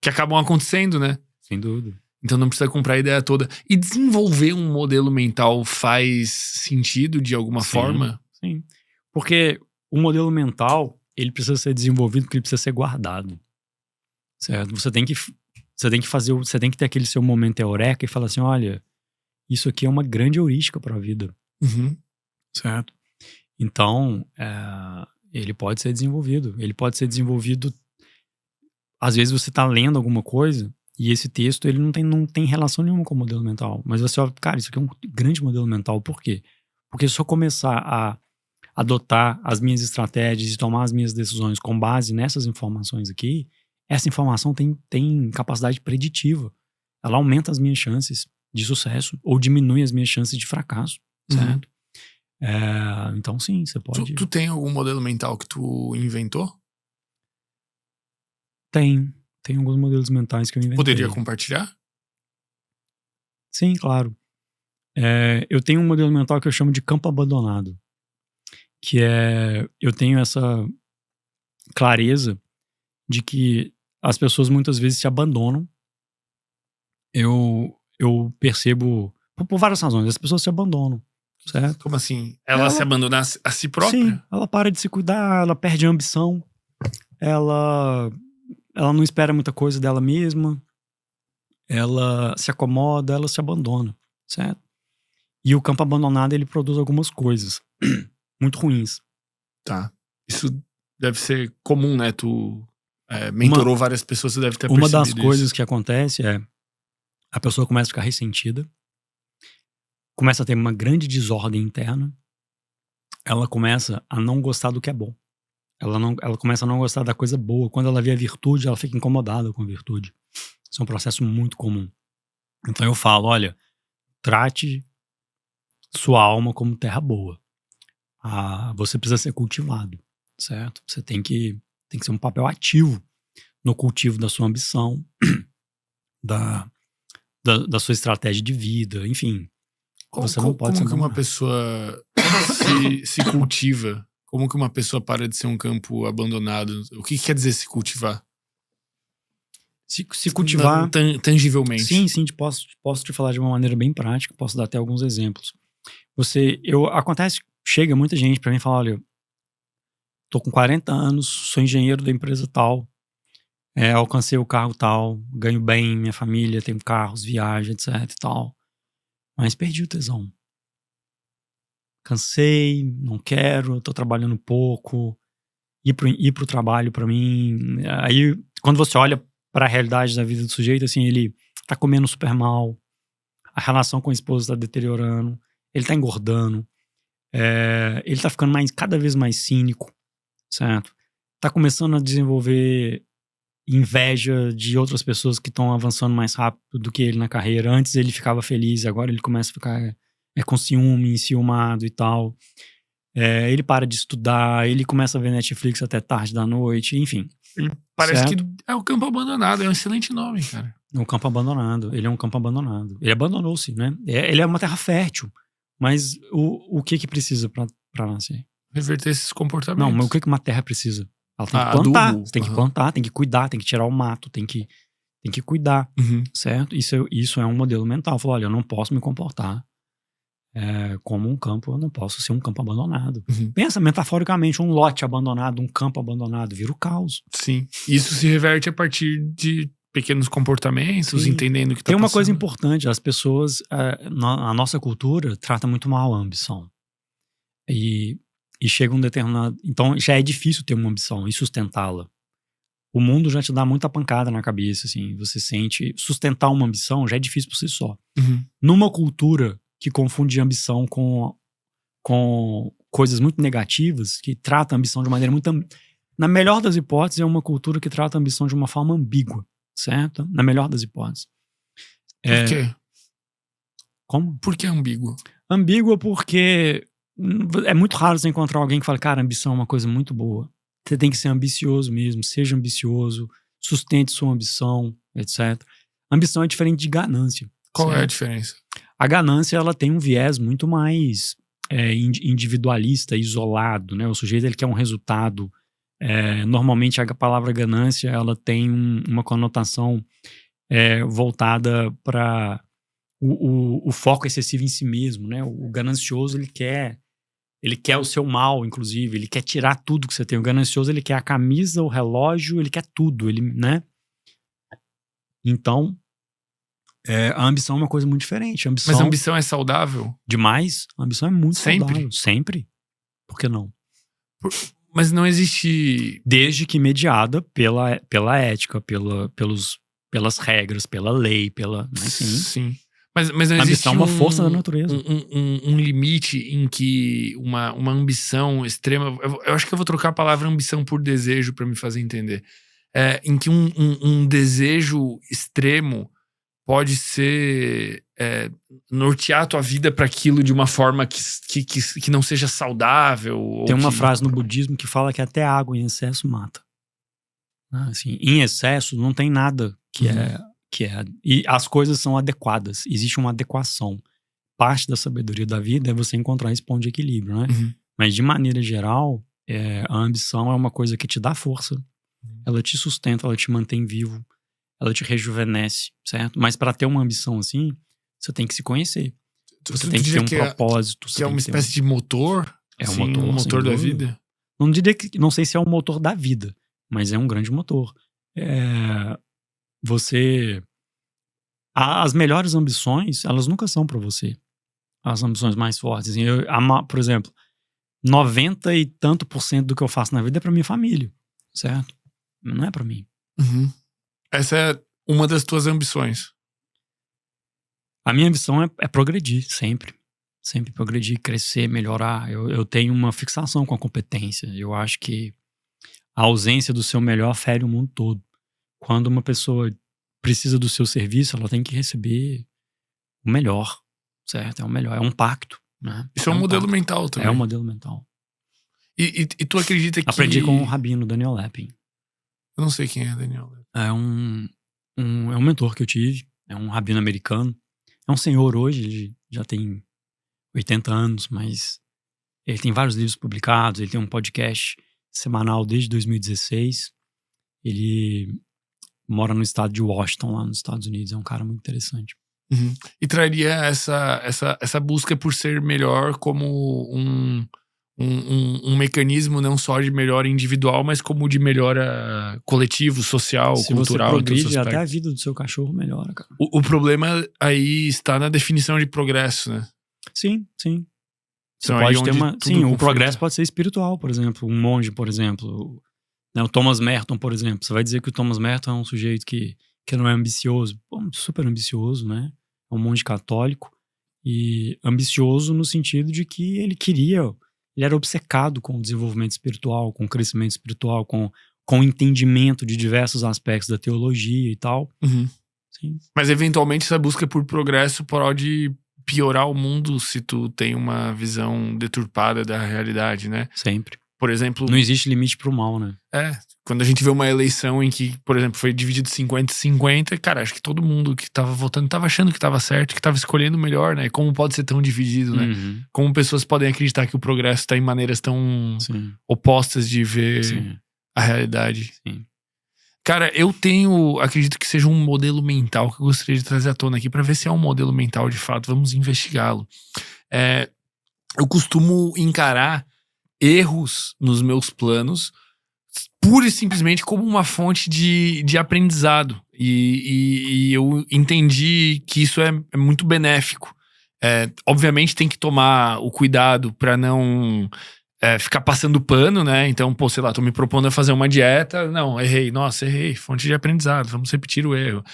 que acabam acontecendo, né? Sem dúvida. Então não precisa comprar a ideia toda. E desenvolver um modelo mental faz sentido de alguma forma? Sim. Porque o modelo mental, ele precisa ser desenvolvido porque ele precisa ser guardado. Certo? Você tem que ter aquele seu momento eureka e falar assim, olha, isso aqui é uma grande heurística para a vida. Certo? Então, ele pode ser desenvolvido. Ele pode ser desenvolvido... Às vezes você está lendo alguma coisa e esse texto ele não tem relação nenhuma com o modelo mental. Mas você olha, cara, isso aqui é um grande modelo mental. Por quê? Porque se eu começar a adotar as minhas estratégias e tomar as minhas decisões com base nessas informações aqui, essa informação tem capacidade preditiva. Ela aumenta as minhas chances de sucesso ou diminui as minhas chances de fracasso, certo? Então sim, você pode... Tu tem algum modelo mental que tu inventou? Tem alguns modelos mentais que eu inventei. Poderia compartilhar? Sim, claro. Eu tenho um modelo mental que eu chamo de campo abandonado. Que eu tenho essa clareza de que as pessoas muitas vezes se abandonam. Eu percebo, por várias razões, as pessoas se abandonam, certo? Como assim? Ela se abandona a si própria? Sim, ela para de se cuidar, ela perde a ambição, ela não espera muita coisa dela mesma, ela se acomoda, ela se abandona, certo? E o campo abandonado, ele produz algumas coisas muito ruins. Tá. Isso deve ser comum, né? Tu mentorou várias pessoas, você deve ter percebido Uma das isso. coisas que acontece é a pessoa começa a ficar ressentida, começa a ter uma grande desordem interna, ela começa a não gostar do que é bom. Ela começa a não gostar da coisa boa. Quando ela vê a virtude, ela fica incomodada com a virtude. Isso é um processo muito comum. Então eu falo, olha, trate sua alma como terra boa. Você precisa ser cultivado, certo? Você tem que ser um papel ativo no cultivo da sua ambição, da sua estratégia de vida, enfim. Você não pode como que uma pessoa se cultiva? Como que uma pessoa para de ser um campo abandonado? O que quer dizer se cultivar? Se cultivar... Tangivelmente. Sim, posso te falar de uma maneira bem prática, posso dar até alguns exemplos. Acontece, chega muita gente pra mim e fala, olha, tô com 40 anos, sou engenheiro da empresa tal, alcancei o cargo tal, ganho bem, minha família, tenho carros, viagem, etc e tal. Mas perdi o tesão. Cansei, não quero, tô trabalhando pouco. Ir pro trabalho pra mim. Aí, quando você olha pra realidade da vida do sujeito, assim, ele tá comendo super mal, a relação com a esposa tá deteriorando, ele tá engordando, ele tá ficando cada vez mais cínico, certo? Tá começando a desenvolver inveja de outras pessoas que estão avançando mais rápido do que ele na carreira. Antes ele ficava feliz, agora ele começa a ficar com ciúme, enciumado e tal. Ele para de estudar, ele começa a ver Netflix até tarde da noite, enfim. Parece certo? que é o campo abandonado, é um excelente nome, cara. Um campo abandonado, ele é um campo abandonado. Ele abandonou-se, né? Ele é uma terra fértil, mas o que precisa pra nascer? Reverter esses comportamentos. Não, mas o que uma terra precisa? Ela tem que plantar, adubo. Você tem que plantar, tem que cuidar, tem que tirar o mato, tem que cuidar, certo? Isso é um modelo mental. Falou, olha, eu não posso me comportar como um campo, eu não posso ser um campo abandonado. Pensa metaforicamente, um lote abandonado, um campo abandonado, vira o caos. Sim. Isso se reverte a partir de pequenos comportamentos, Sim. Entendendo o que tá Tem uma passando. coisa importante, as pessoas, a nossa cultura trata muito mal a ambição. E chega um determinado... Então já é difícil ter uma ambição e sustentá-la. O mundo já te dá muita pancada na cabeça, assim. Você sente... Sustentar uma ambição já é difícil por si só. Numa cultura que confunde ambição com coisas muito negativas, que trata a ambição de maneira muito... Na melhor das hipóteses, é uma cultura que trata a ambição de uma forma ambígua, certo? Na melhor das hipóteses. Por quê? Como? Por que ambíguo? Ambígua porque é muito raro você encontrar alguém que fala, cara, ambição é uma coisa muito boa. Você tem que ser ambicioso mesmo, seja ambicioso, sustente sua ambição, etc. Ambição é diferente de ganância. Qual certo? é a diferença? A ganância, ela tem um viés muito mais individualista, isolado, né? O sujeito, ele quer um resultado. Normalmente, a palavra ganância, ela tem uma conotação voltada para o foco excessivo em si mesmo, né? O ganancioso, ele quer o seu mal, inclusive, ele quer tirar tudo que você tem. O ganancioso, ele quer a camisa, o relógio, ele quer tudo, né? Então, a ambição é uma coisa muito diferente. Mas a ambição é saudável? Demais. A ambição é muito Sempre? saudável. Sempre. Por que não? Mas não existe... Desde que mediada pela ética, pelas regras, pela lei, Sim. Mas não existe a ambição é uma força da natureza. Um limite em que uma ambição extrema... Eu acho que eu vou trocar a palavra ambição por desejo pra me fazer entender. Em que um desejo extremo pode ser nortear a tua vida para aquilo de uma forma que não seja saudável. Tem uma frase no budismo que fala que até água em excesso mata. Assim, em excesso não tem nada que e as coisas são adequadas. Existe uma adequação. Parte da sabedoria da vida é você encontrar esse ponto de equilíbrio, né? Mas de maneira geral, a ambição é uma coisa que te dá força. Ela te sustenta, ela te mantém vivo. Ela te rejuvenesce, certo? Mas para ter uma ambição assim, você tem que se conhecer. Você tem que ter um propósito. Que é uma espécie de motor? É um motor da vida? Não sei se é um motor da vida, mas é um grande motor. As melhores ambições, elas nunca são para você. As ambições mais fortes. Assim, por exemplo, 90 e tanto % do que eu faço na vida é para minha família, certo? Não é para mim. Essa é uma das tuas ambições. A minha ambição é progredir, sempre. Sempre progredir, crescer, melhorar. Eu tenho uma fixação com a competência. Eu acho que a ausência do seu melhor fere o mundo todo. Quando uma pessoa precisa do seu serviço, ela tem que receber o melhor, certo? É o melhor, é um pacto, né? Isso é um modelo mental também. É um modelo mental. E tu acredita que... Aprendi com o rabino Daniel Lapin. Eu não sei quem é Daniel Lapin. É um mentor que eu tive. É um rabino americano. É um senhor hoje, ele já tem 80 anos, mas ele tem vários livros publicados, ele tem um podcast semanal desde 2016. Ele mora no estado de Washington, lá nos Estados Unidos. É um cara muito interessante. Uhum. E traria essa busca por ser melhor como um mecanismo não só de melhora individual, mas como de melhora coletivo, social, Se cultural. você progride, em todos os até a aspectos. vida do seu cachorro melhora, cara. O problema aí está na definição de progresso, né? Sim, sim. Você Então, aí pode ter onde uma. tudo Sim, o conflita. progresso pode ser espiritual, por exemplo. Um monge, por exemplo. Né, o Thomas Merton, por exemplo. Você vai dizer que o Thomas Merton é um sujeito que não é ambicioso. Pô, super ambicioso, né? É um monge católico. E ambicioso no sentido de que ele queria. Ele era obcecado com o desenvolvimento espiritual, com o crescimento espiritual, com o entendimento de diversos aspectos da teologia e tal. Uhum. Sim. Mas eventualmente essa busca por progresso pode piorar o mundo se tu tem uma visão deturpada da realidade, né? Sempre. Por exemplo... Não existe limite pro mal, né? Quando a gente vê uma eleição em que, por exemplo, foi dividido 50-50, cara, acho que todo mundo que tava votando tava achando que tava certo, que tava escolhendo o melhor, né? Como pode ser tão dividido, né? Uhum. Como pessoas podem acreditar que o progresso tá em maneiras tão opostas de ver a realidade. Sim. Cara, acredito que seja um modelo mental que eu gostaria de trazer à tona aqui pra ver se é um modelo mental de fato. Vamos investigá-lo. Eu costumo encarar erros nos meus planos pura e simplesmente como uma fonte de aprendizado. E eu entendi que isso é muito benéfico. Obviamente tem que tomar o cuidado pra não ficar passando pano, né? Então, pô, sei lá, tô me propondo a fazer uma dieta. Não, errei. Nossa, errei. Fonte de aprendizado. Vamos repetir o erro.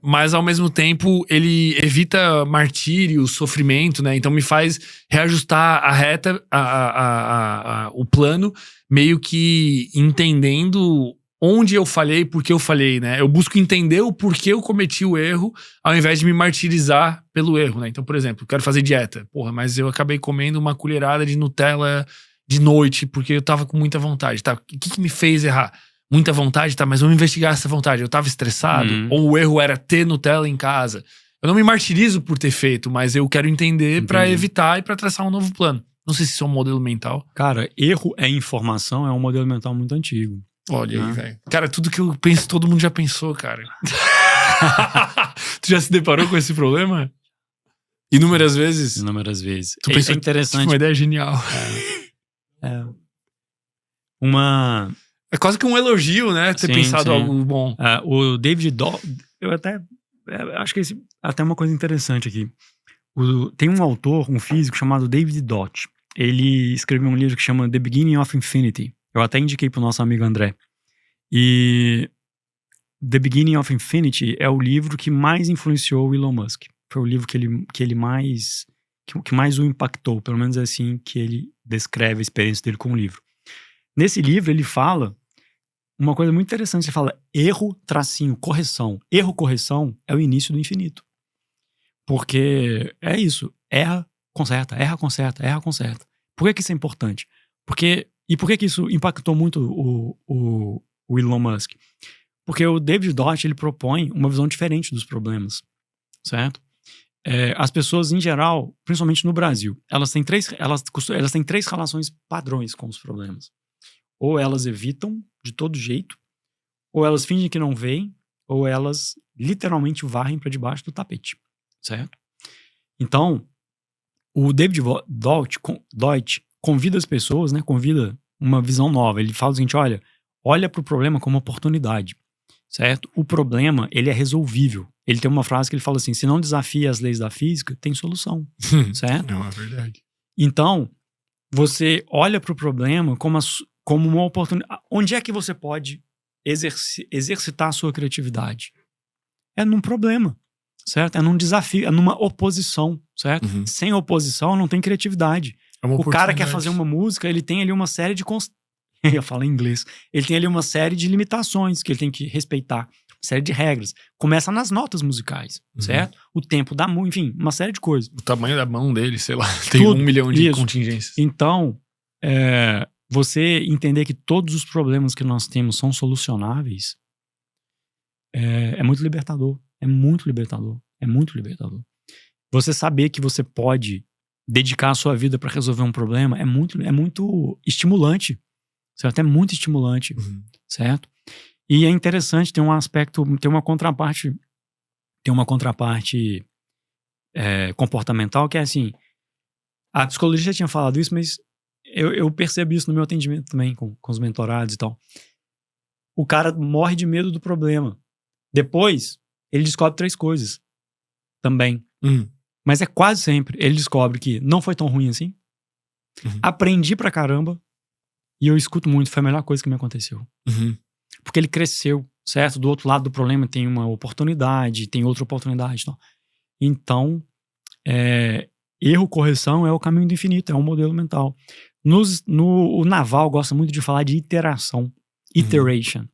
Mas ao mesmo tempo ele evita martírio, sofrimento, né? Então me faz reajustar a reta, o plano, meio que entendendo onde eu falhei, por que eu falhei, né? Eu busco entender o porquê eu cometi o erro, ao invés de me martirizar pelo erro, né? Então, por exemplo, eu quero fazer dieta. Porra, mas eu acabei comendo uma colherada de Nutella de noite, porque eu tava com muita vontade, tá? O que me fez errar? Muita vontade, tá? Mas vamos investigar essa vontade. Eu tava estressado? Ou o erro era ter Nutella em casa? Eu não me martirizo por ter feito, mas eu quero entender pra evitar e pra traçar um novo plano. Não sei se isso é um modelo mental. Cara, erro é informação, é um modelo mental muito antigo. Olha aí, velho. Cara, tudo que eu penso, todo mundo já pensou, cara. Tu já se deparou com esse problema? Inúmeras vezes? Inúmeras vezes. Tu pensou, interessante. Tipo, uma ideia genial. É quase que um elogio, né? Ter pensado algo bom. O David eu até acho que até uma coisa interessante aqui. Tem um autor, um físico chamado David Dott. Ele escreveu um livro que chama The Beginning of Infinity. Eu até indiquei pro nosso amigo André. E The Beginning of Infinity é o livro que mais influenciou o Elon Musk. Foi o livro que ele mais o impactou, pelo menos é assim que ele descreve a experiência dele com o livro. Nesse livro ele fala uma coisa muito interessante, ele fala erro, tracinho, correção. Erro, correção é o início do infinito. Porque é isso, erra, conserta, erra, conserta, erra, conserta. Por que isso é importante? E por que isso impactou muito o Elon Musk? Porque o David Dott, ele propõe uma visão diferente dos problemas, certo? As pessoas, em geral, principalmente no Brasil, elas têm três relações padrões com os problemas. Ou elas evitam de todo jeito, ou elas fingem que não veem, ou elas literalmente varrem para debaixo do tapete, certo? Então, o David Dott convida as pessoas, né? Convida uma visão nova. Ele fala o seguinte, olha para o problema como oportunidade, certo? O problema, ele é resolvível. Ele tem uma frase que ele fala assim, se não desafia as leis da física, tem solução, certo? Não, é verdade. Então, você olha para o problema como uma oportunidade. Onde é que você pode exercitar a sua criatividade? É num problema, certo? É num desafio, é numa oposição, certo? Sem oposição não tem criatividade. O cara quer fazer uma música, ele tem ali uma série de... Eu ia falar em inglês. Ele tem ali uma série de limitações que ele tem que respeitar. Uma série de regras. Começa nas notas musicais, certo? O tempo da música, enfim, uma série de coisas. O tamanho da mão dele, sei lá. Tem tudo, 1 milhão de contingências. Então, você entender que todos os problemas que nós temos são solucionáveis é muito libertador. É muito libertador. É muito libertador. Você saber que você pode dedicar a sua vida para resolver um problema é muito estimulante, certo? É muito estimulante, certo? E é interessante, tem um aspecto, tem uma contraparte tem uma contraparte comportamental que é assim, a psicologia já tinha falado isso, mas eu percebo isso no meu atendimento também com os mentorados e tal. O cara morre de medo do problema. Depois, ele descobre 3 coisas também. Mas é quase sempre, ele descobre que não foi tão ruim assim, aprendi pra caramba, e eu escuto muito, foi a melhor coisa que me aconteceu. Porque ele cresceu, certo? Do outro lado do problema tem uma oportunidade, tem outra oportunidade. Então, erro, correção é o caminho do infinito, é um modelo mental. O Naval gosta muito de falar de iteração, iteration,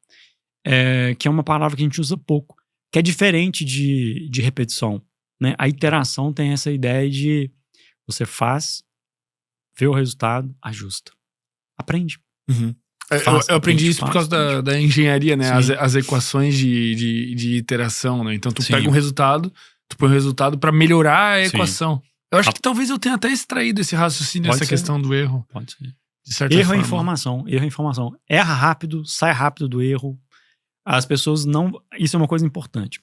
que é uma palavra que a gente usa pouco, que é diferente de repetição, né? A iteração tem essa ideia de você faz, vê o resultado, ajusta, aprende. Eu aprendi isso por causa da engenharia, né? As equações de iteração, né? Então tu pega um resultado, tu põe um resultado pra melhorar a equação. Eu acho que talvez eu tenha até extraído esse raciocínio, essa questão do erro. Pode ser. De certa forma. Erro é informação. Erra rápido, sai rápido do erro. As pessoas não... Isso é uma coisa importante.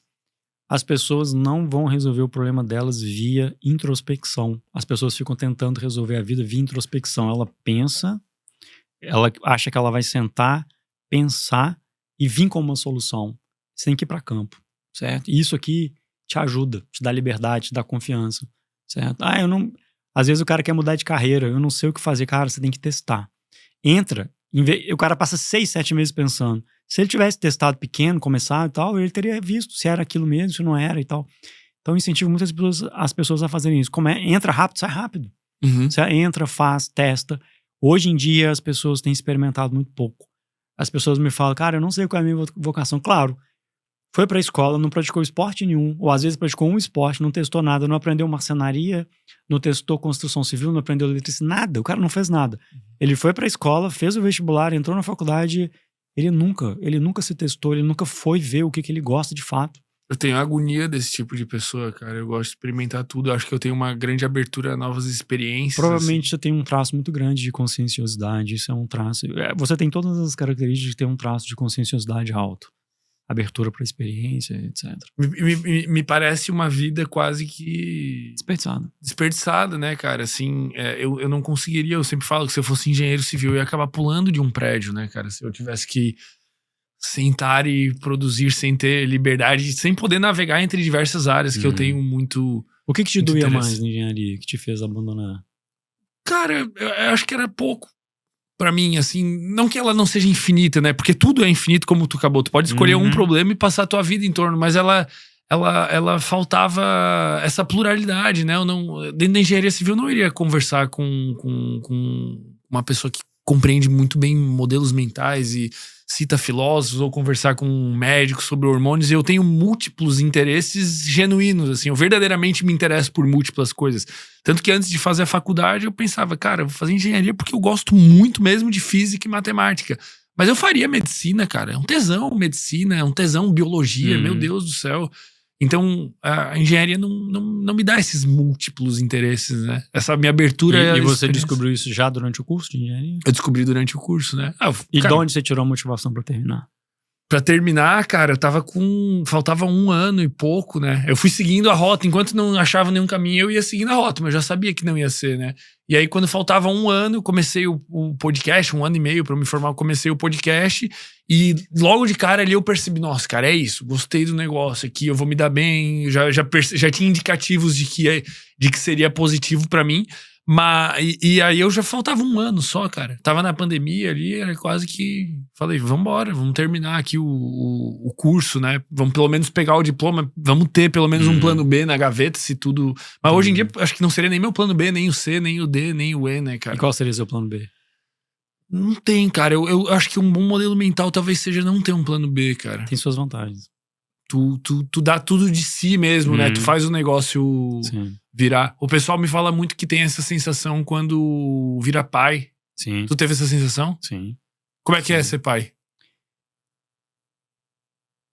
As pessoas não vão resolver o problema delas via introspecção. As pessoas ficam tentando resolver a vida via introspecção. Ela pensa, ela acha que ela vai sentar, pensar e vir com uma solução. Você tem que ir para campo, certo? E isso aqui te ajuda, te dá liberdade, te dá confiança, certo? Eu não... Às vezes o cara quer mudar de carreira, eu não sei o que fazer. Cara, você tem que testar. Entra, o cara passa 6, 7 meses pensando. Se ele tivesse testado pequeno, começado e tal, ele teria visto se era aquilo mesmo, se não era e tal. Então eu incentivo muitas as pessoas a fazerem isso. Entra rápido, sai rápido. Você entra, faz, testa. Hoje em dia as pessoas têm experimentado muito pouco. As pessoas me falam, cara, eu não sei qual é a minha vocação. Claro, foi pra escola, não praticou esporte nenhum, ou às vezes praticou um esporte, não testou nada, não aprendeu marcenaria, não testou construção civil, não aprendeu eletricidade, nada. O cara não fez nada. Ele foi pra escola, fez o vestibular, entrou na faculdade, ele nunca se testou, ele nunca foi ver o que ele gosta de fato. Eu tenho agonia desse tipo de pessoa, cara. Eu gosto de experimentar tudo. Eu acho que eu tenho uma grande abertura a novas experiências. Provavelmente você tem um traço muito grande de conscienciosidade. Isso é um traço... Você tem todas as características de ter um traço de conscienciosidade alto. Abertura para experiência, etc. Me parece uma vida quase que... Desperdiçada, né, cara? Assim, eu não conseguiria... Eu sempre falo que se eu fosse engenheiro civil, eu ia acabar pulando de um prédio, né, cara? Se eu tivesse que sentar e produzir sem ter liberdade, sem poder navegar entre diversas áreas que eu tenho muito... O que te doía mais na engenharia, que te fez abandonar? Cara, eu acho que era pouco. Pra mim, assim, não que ela não seja infinita, né? Porque tudo é infinito, como tu acabou. Tu pode escolher um problema e passar a tua vida em torno, mas ela faltava essa pluralidade, né? Dentro da engenharia civil, eu não iria conversar com uma pessoa que compreende muito bem modelos mentais e cita filósofos, ou conversar com um médico sobre hormônios. Eu tenho múltiplos interesses genuínos, assim. Eu verdadeiramente me interesso por múltiplas coisas. Tanto que antes de fazer a faculdade, eu pensava, cara, eu vou fazer engenharia porque eu gosto muito mesmo de física e matemática. Mas eu faria medicina, cara. É um tesão medicina, é um tesão biologia, meu Deus do céu. Então, a engenharia não me dá esses múltiplos interesses, né? Essa minha abertura... E você descobriu isso já durante o curso de engenharia? Eu descobri durante o curso, né? E de onde você tirou a motivação pra terminar? Pra terminar, cara, eu tava faltava 1 ano e pouco, né? Eu fui seguindo a rota. Enquanto não achava nenhum caminho, eu ia seguindo a rota. Mas eu já sabia que não ia ser, né? E aí, quando faltava 1 ano, eu comecei o podcast. 1 ano e meio pra eu me formar, eu comecei o podcast. E logo de cara ali eu percebi, nossa, cara, é isso. Gostei do negócio aqui, eu vou me dar bem. Já tinha indicativos de que seria positivo pra mim. E aí eu já faltava 1 ano só, cara. Tava na pandemia ali, era quase que... Falei, vambora, vamos terminar aqui o curso, né? Vamos pelo menos pegar o diploma, vamos ter pelo menos um plano B na gaveta, se tudo... Mas hoje em dia, acho que não seria nem meu plano B, nem o C, nem o D, nem o E, né, cara? E qual seria seu plano B? Não tem, cara. Eu acho que um bom modelo mental talvez seja não ter um plano B, cara. Tem suas vantagens. Tu dá tudo de si mesmo, né? Tu faz o negócio virar. O pessoal me fala muito que tem essa sensação quando vira pai. Sim. Tu teve essa sensação? Sim. Como é que é ser pai?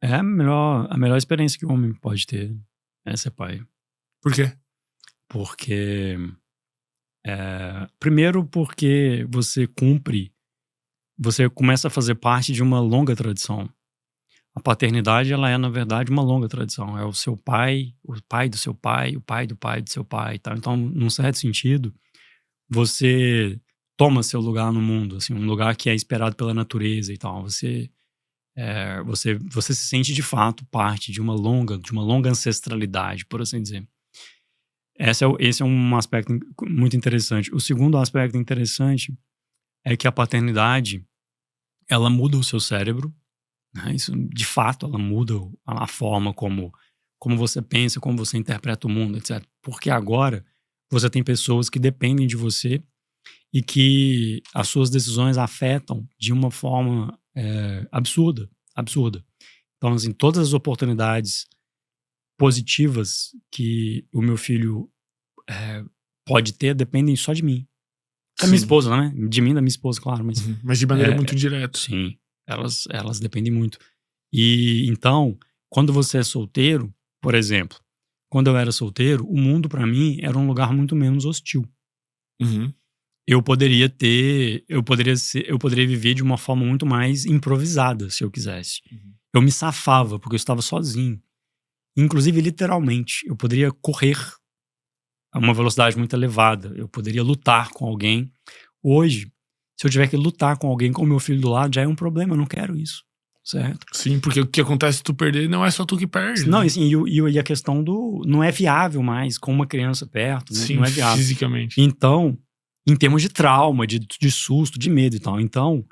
É a melhor experiência que o homem pode ter é ser pai. Por quê? Porque... primeiro porque você começa a fazer parte de uma longa tradição. A paternidade, ela é, na verdade, uma longa tradição. É o seu pai, o pai do seu pai, o pai do pai do seu pai e tal. Então, num certo sentido, você toma seu lugar no mundo, assim, um lugar que é esperado pela natureza e tal. Você se sente, de fato, parte de uma longa ancestralidade, por assim dizer. Esse é um aspecto muito interessante. O segundo aspecto interessante é que a paternidade, ela muda o seu cérebro, né? Isso, de fato, ela muda a forma como você pensa, como você interpreta o mundo, etc. Porque agora você tem pessoas que dependem de você e que as suas decisões afetam de uma forma absurda. Então, assim, todas as oportunidades positivas que o meu filho pode ter dependem só de mim. Da minha esposa, né? De mim, da minha esposa, claro. Mas de maneira muito direta. Sim, elas dependem muito. E então, quando você é solteiro, por exemplo, quando eu era solteiro, o mundo pra mim era um lugar muito menos hostil. Eu poderia viver de uma forma muito mais improvisada, se eu quisesse. Eu me safava, porque eu estava sozinho. Inclusive, literalmente, eu poderia correr a uma velocidade muito elevada. Eu poderia lutar com alguém. Hoje, se eu tiver que lutar com alguém com o meu filho do lado, já é um problema. Eu não quero isso, certo? Sim, porque o que acontece se tu perder não é só tu que perde. Não, né? assim, e a questão não é viável mais com uma criança perto. Né? Sim, não é viável. fisicamente. Então, em termos de trauma, de susto, de medo e tal. Então,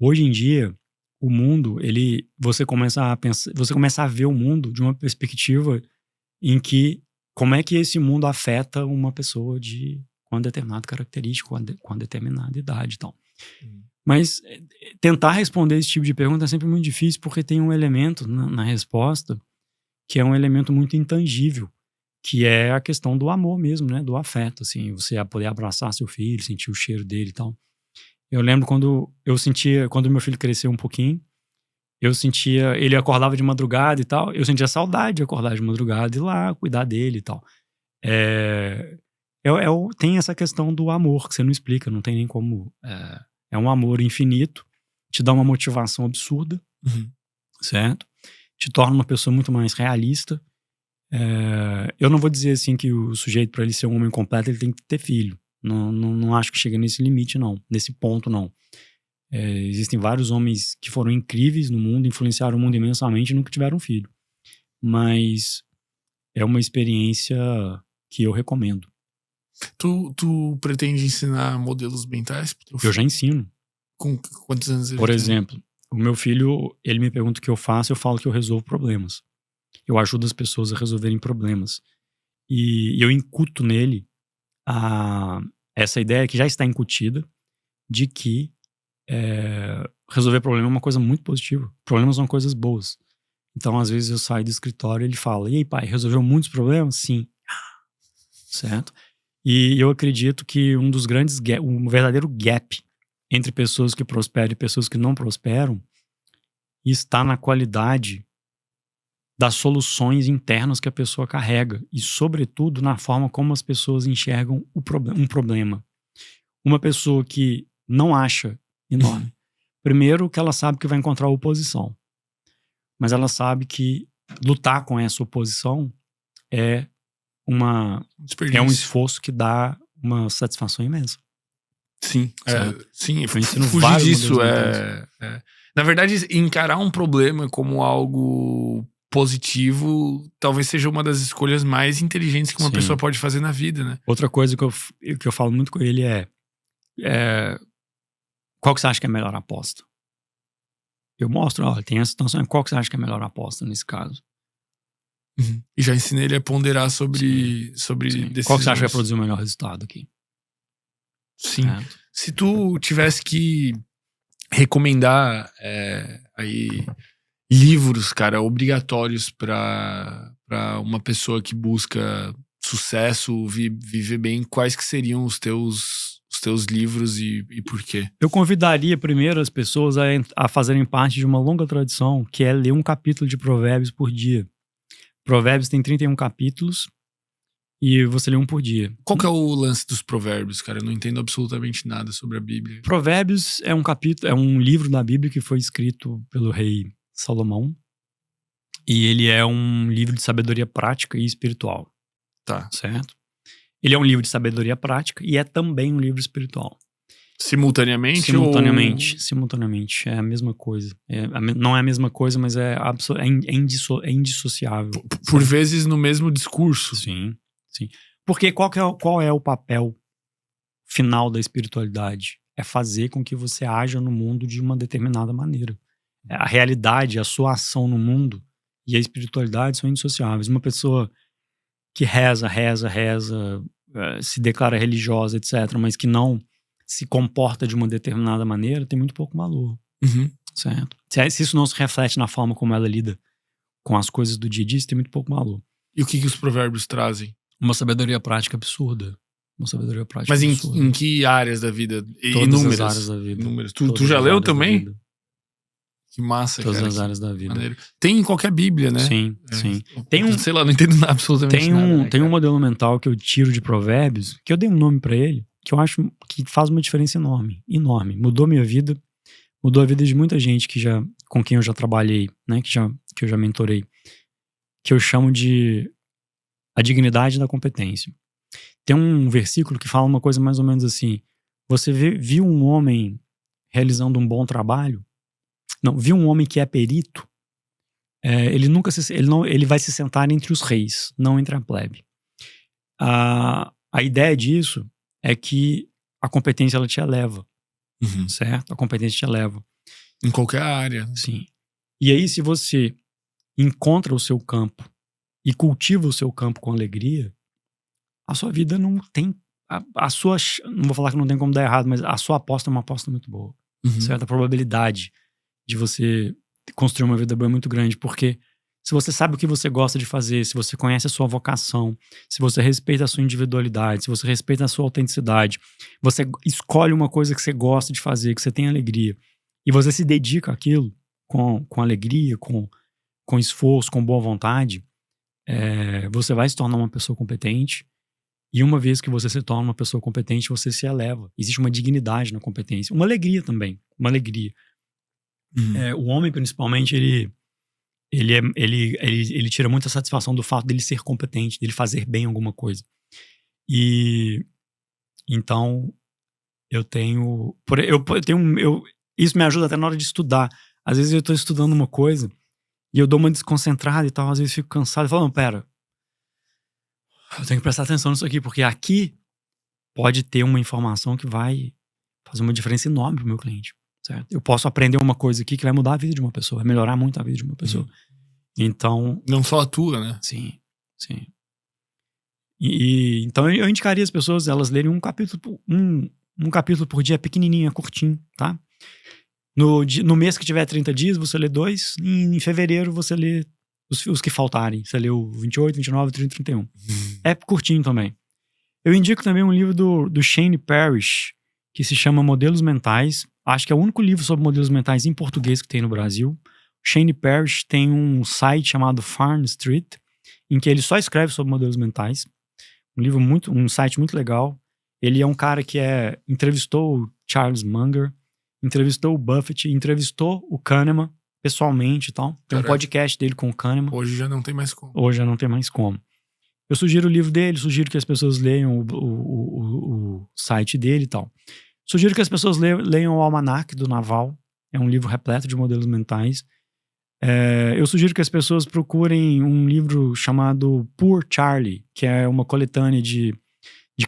hoje em dia, o mundo, você começa a ver o mundo de uma perspectiva em que como é que esse mundo afeta uma pessoa com uma determinada característica, com uma determinada idade e tal. Mas tentar responder esse tipo de pergunta é sempre muito difícil, porque tem um elemento na resposta que é um elemento muito intangível, que é a questão do amor mesmo, né? Do afeto, assim, você poder abraçar seu filho, sentir o cheiro dele e tal. Eu lembro quando meu filho cresceu um pouquinho, ele acordava de madrugada e tal, eu sentia saudade de acordar de madrugada e ir lá cuidar dele e tal. Tem essa questão do amor que você não explica, não tem nem como. É um amor infinito, te dá uma motivação absurda, certo? Te torna uma pessoa muito mais realista. Eu não vou dizer assim que o sujeito, para ele ser um homem completo, ele tem que ter filho. Não acho que chega nesse limite, não. Nesse ponto, não. Existem vários homens que foram incríveis no mundo, influenciaram o mundo imensamente e nunca tiveram filho. Mas é uma experiência que eu recomendo. Tu pretende ensinar modelos mentais pro teu filho? Eu já ensino. Com quantos anos ele Por tem? exemplo, o meu filho, ele me pergunta o que eu faço, eu falo que eu resolvo problemas. Eu ajudo as pessoas a resolverem problemas. E eu incuto nele essa ideia que já está incutida de que resolver problema é uma coisa muito positiva. Problemas são coisas boas. Então, às vezes eu saio do escritório e ele fala: e aí, pai, resolveu muitos problemas? Sim. Certo? E eu acredito que um verdadeiro gap entre pessoas que prosperam e pessoas que não prosperam está na qualidade das soluções internas que a pessoa carrega e, sobretudo, na forma como as pessoas enxergam um problema. Uma pessoa que não acha enorme. Primeiro, que ela sabe que vai encontrar oposição. Mas ela sabe que lutar com essa oposição é um esforço que dá uma satisfação imensa. Sim, sim, Eu ensino fugir vários disso modelos Na verdade, encarar um problema como algo positivo talvez seja uma das escolhas mais inteligentes que uma pessoa pode fazer na vida, né? Outra coisa que eu falo muito com ele é qual que você acha que é a melhor aposta? Eu mostro, olha, tem essa situação, qual que você acha que é a melhor aposta nesse caso? E já ensinei ele a ponderar sobre decisões. Qual que você acha que vai produzir o melhor resultado aqui? Sim. Se tu tivesse que recomendar aí livros, cara, obrigatórios pra uma pessoa que busca sucesso, viver bem, quais que seriam os teus livros e por quê? Eu convidaria primeiro as pessoas a fazerem parte de uma longa tradição, que é ler um capítulo de Provérbios por dia. Provérbios tem 31 capítulos e você lê um por dia. Qual que é o lance dos provérbios, cara? Eu não entendo absolutamente nada sobre a Bíblia. Provérbios é um livro da Bíblia que foi escrito pelo rei Salomão. E ele é um livro de sabedoria prática e espiritual. Tá. Certo? Ele é um livro de sabedoria prática e é também um livro espiritual. Simultaneamente? Simultaneamente. É a mesma coisa. Não é a mesma coisa, mas é indissociável. Por vezes no mesmo discurso. Sim. Porque qual é o papel final da espiritualidade? É fazer com que você haja no mundo de uma determinada maneira. A realidade, a sua ação no mundo e a espiritualidade são indissociáveis. Uma pessoa que reza, se declara religiosa, etc., mas que não se comporta de uma determinada maneira, tem muito pouco valor. Uhum. Certo? Se isso não se reflete na forma como ela lida com as coisas do dia a dia, isso tem muito pouco valor. E o que os provérbios trazem? Uma sabedoria prática absurda. Mas em que áreas da vida? Todas as áreas da vida. Tu já leu também? Que massa, Todas cara. as áreas da vida. Maneiro. Tem em qualquer Bíblia, né? Sim. Sei lá, não entendo absolutamente nada. Tem um modelo mental que eu tiro de Provérbios, que eu dei um nome pra ele, que eu acho que faz uma diferença enorme. Mudou minha vida, mudou a vida de muita gente com quem eu já trabalhei, né? Que eu já mentorei. Que eu chamo de a dignidade da competência. Tem um versículo que fala uma coisa mais ou menos assim: você viu um homem realizando um bom trabalho? Não, viu um homem que é perito? Ele vai se sentar entre os reis, não entre a plebe. A ideia disso é que a competência ela te eleva, certo? A competência te eleva. Em qualquer área. Sim. E aí, se você encontra o seu campo e cultiva o seu campo com alegria, a sua vida não tem... não vou falar que não tem como dar errado, mas a sua aposta é uma aposta muito boa. Certo? A probabilidade de você construir uma vida boa é muito grande, porque se você sabe o que você gosta de fazer, se você conhece a sua vocação, se você respeita a sua individualidade, se você respeita a sua autenticidade, você escolhe uma coisa que você gosta de fazer, que você tem alegria, e você se dedica àquilo com alegria, com esforço, com boa vontade, você vai se tornar uma pessoa competente. E uma vez que você se torna uma pessoa competente, você se eleva. Existe uma dignidade na competência. Uma alegria também. Uma alegria. O homem, principalmente, ele tira muita satisfação do fato dele ser competente, dele fazer bem alguma coisa. E então isso me ajuda até na hora de estudar. Às vezes eu tô estudando uma coisa e eu dou uma desconcentrada e tal, às vezes fico cansado e falo, não, pera, eu tenho que prestar atenção nisso aqui, porque aqui pode ter uma informação que vai fazer uma diferença enorme pro meu cliente. Certo? Eu posso aprender uma coisa aqui que vai mudar a vida de uma pessoa, vai melhorar muito a vida de uma pessoa. Então... Não só a tua, né? Sim. Então eu indicaria as pessoas, elas lerem um capítulo por dia, pequenininho, curtinho, tá? No mês que tiver 30 dias, você lê 2. Em fevereiro, você lê os que faltarem. Você lê o 28, 29, 30, 31. É curtinho também. Eu indico também um livro do Shane Parrish, que se chama Modelos Mentais. Acho que é o único livro sobre modelos mentais em português que tem no Brasil. Shane Parrish tem um site chamado Farm Street, em que ele só escreve sobre modelos mentais. Um site muito legal. Ele é um cara que entrevistou o Charles Munger, entrevistou o Buffett, entrevistou o Kahneman pessoalmente e tal. Tem um podcast dele com o Kahneman. Hoje já não tem mais como. Eu sugiro o livro dele, sugiro que as pessoas leiam o site dele e tal. Sugiro que as pessoas leiam o Almanac do Naval. É um livro repleto de modelos mentais. Eu sugiro que as pessoas procurem um livro chamado Poor Charlie, que é uma coletânea de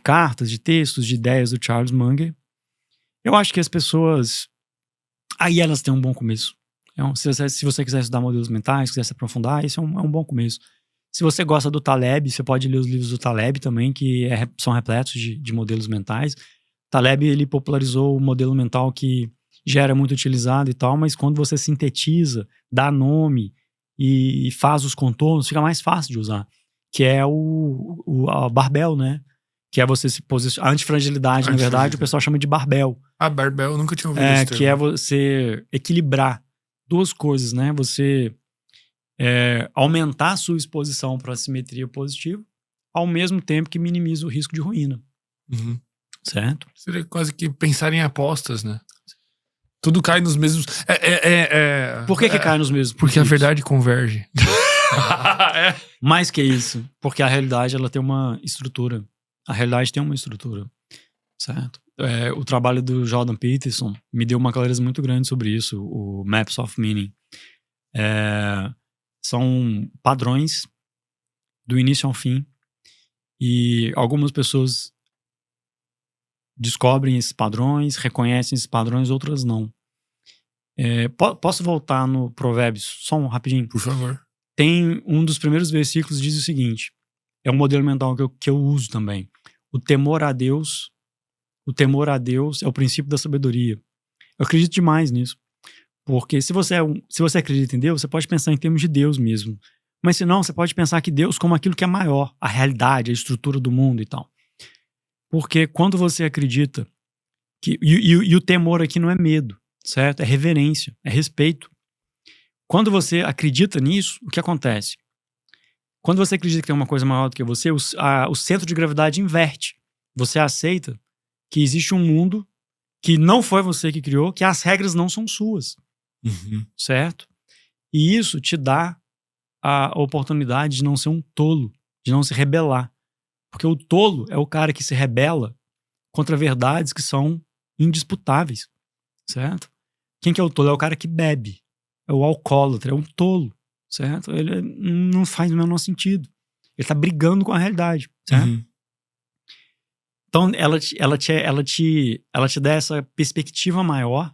cartas, de textos, de ideias do Charles Munger. Eu acho que as pessoas... Aí elas têm um bom começo. Se você quiser estudar modelos mentais, quiser se aprofundar, esse é um bom começo. Se você gosta do Taleb, você pode ler os livros do Taleb também, que são repletos de modelos mentais. Taleb, ele popularizou o modelo mental que já era muito utilizado e tal, mas quando você sintetiza, dá nome e faz os contornos, fica mais fácil de usar. Que é a barbel, né? Que é você se posicionar. A antifragilidade, na verdade, o pessoal chama de barbel. Barbel, eu nunca tinha ouvido isso. Que é você equilibrar duas coisas, né? Você aumentar a sua exposição para a simetria positiva, ao mesmo tempo que minimiza o risco de ruína. Certo? Seria quase que pensar em apostas, né? Tudo cai nos mesmos... Por que cai nos mesmos? Porque a verdade converge. É. Mais que isso, porque a realidade ela tem uma estrutura. A realidade tem uma estrutura, certo? O trabalho do Jordan Peterson me deu uma clareza muito grande sobre isso, o Maps of Meaning. São padrões do início ao fim, e algumas pessoas descobrem esses padrões, reconhecem esses padrões, outras não. Posso voltar no Provérbios só rapidinho? Por favor. Tem um dos primeiros versículos diz o seguinte, é um modelo mental que eu uso também. O temor a Deus é o princípio da sabedoria. Eu acredito demais nisso. Porque se você acredita em Deus, você pode pensar em termos de Deus mesmo. Mas se não, você pode pensar que Deus como aquilo que é maior, a realidade, a estrutura do mundo e tal. Porque quando você acredita que... E o temor aqui não é medo, certo? É reverência, é respeito. Quando você acredita nisso, o que acontece? Quando você acredita que tem uma coisa maior do que você, o centro de gravidade inverte. Você aceita que existe um mundo que não foi você que criou, que as regras não são suas. Uhum. Certo? E isso te dá a oportunidade de não ser um tolo, de não se rebelar. Porque o tolo é o cara que se rebela contra verdades que são indisputáveis. Certo? Quem que é o tolo? É o cara que bebe. É o alcoólatra, é um tolo. Certo? Ele não faz o menor sentido. Ele tá brigando com a realidade. Certo? Uhum. Então, ela te dá essa perspectiva maior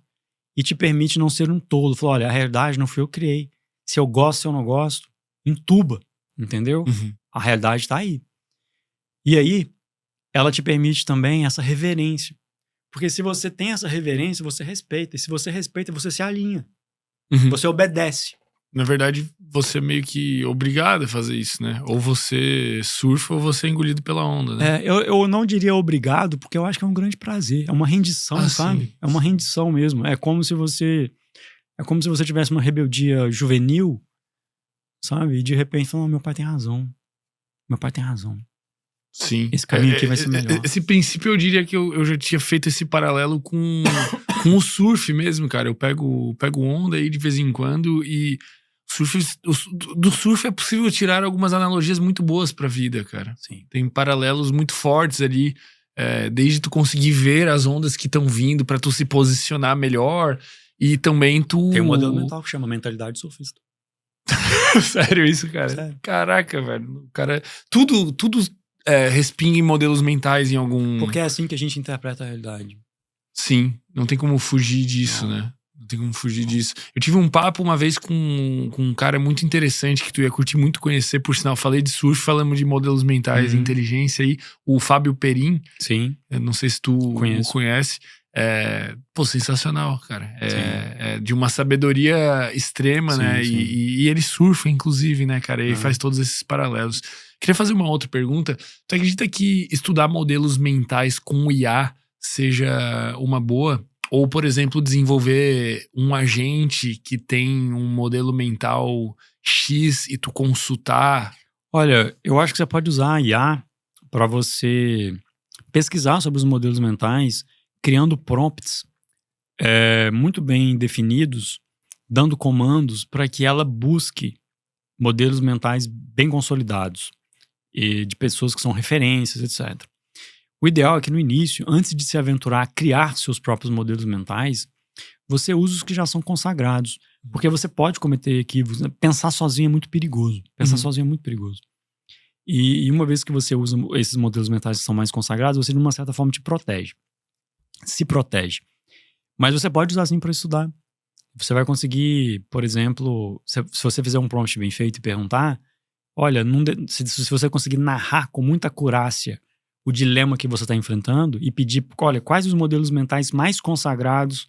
e te permite não ser um tolo. Fala, olha, a realidade não fui eu que criei. Se eu gosto, se eu não gosto, entuba, entendeu? Uhum. A realidade tá aí. E aí, ela te permite também essa reverência. Porque se você tem essa reverência, você respeita. E se você respeita, você se alinha. Uhum. Você obedece. Na verdade, você é meio que obrigado a fazer isso, né? Ou você surfa ou você é engolido pela onda, né? Eu não diria obrigado, porque eu acho que é um grande prazer. É uma rendição, sabe? Sim. É uma rendição mesmo. É como se você tivesse uma rebeldia juvenil, sabe? E de repente falando, meu pai tem razão. Meu pai tem razão. Sim. Esse caminho aqui vai ser melhor. Esse princípio eu diria que eu já tinha feito esse paralelo com o surf mesmo, cara. Eu pego onda aí de vez em quando e do surf é possível tirar algumas analogias muito boas pra vida, cara. Sim. Tem paralelos muito fortes ali, desde tu conseguir ver as ondas que estão vindo pra tu se posicionar melhor e também tu... Tem um modelo mental que chama mentalidade surfista. Sério isso, cara? Sério. Caraca, velho. Cara, tudo respinga em modelos mentais em algum... Porque é assim que a gente interpreta a realidade. Sim, não tem como fugir disso, né? Não tem como fugir disso. Eu tive um papo uma vez com um cara muito interessante que tu ia curtir muito conhecer, por sinal. Falei de surf, falamos de modelos mentais e inteligência aí. O Fábio Perin. Sim. Eu não sei se tu o conhece. Sensacional, cara. É de uma sabedoria extrema, sim, né? Sim. E ele surfa, inclusive, né, cara? E faz todos esses paralelos. Queria fazer uma outra pergunta. Tu acredita que estudar modelos mentais com o IA seja uma boa? Ou, por exemplo, desenvolver um agente que tem um modelo mental X e tu consultar? Olha, eu acho que você pode usar a IA para você pesquisar sobre os modelos mentais, criando prompts muito bem definidos, dando comandos para que ela busque modelos mentais bem consolidados e de pessoas que são referências, etc. O ideal é que no início, antes de se aventurar a criar seus próprios modelos mentais, você use os que já são consagrados, porque você pode cometer equívocos. Né? Pensar sozinho é muito perigoso. E uma vez que você usa esses modelos mentais que são mais consagrados, você de uma certa forma se protege. Mas você pode usar assim para estudar. Você vai conseguir, por exemplo, se você fizer um prompt bem feito e perguntar, olha, se você conseguir narrar com muita acurácia o dilema que você está enfrentando e pedir, olha, quais os modelos mentais mais consagrados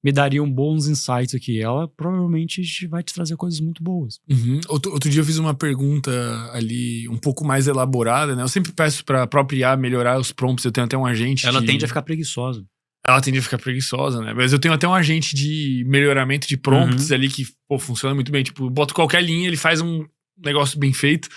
me dariam bons insights aqui, ela provavelmente vai te trazer coisas muito boas. Outro dia eu fiz uma pergunta ali um pouco mais elaborada, né? Eu sempre peço pra própria IA melhorar os prompts, eu tenho até um agente Ela tende a ficar preguiçosa. Ela tende a ficar preguiçosa, né? Mas eu tenho até um agente de melhoramento de prompts ali que, funciona muito bem. Tipo, boto qualquer linha, ele faz um negócio bem feito.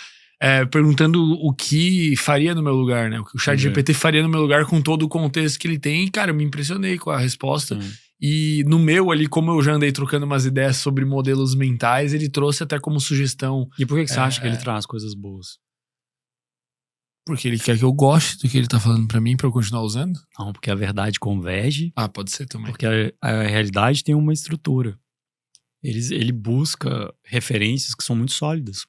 Perguntando o que faria no meu lugar, né? O que o ChatGPT faria no meu lugar com todo o contexto que ele tem. E, cara, eu me impressionei com a resposta. E no meu ali, como eu já andei trocando umas ideias sobre modelos mentais, ele trouxe até como sugestão. E por que você acha que ele traz coisas boas? Porque ele quer que eu goste do que ele tá falando pra mim, pra eu continuar usando? Não, porque a verdade converge. Ah, pode ser também. Porque a realidade tem uma estrutura. Ele busca referências que são muito sólidas.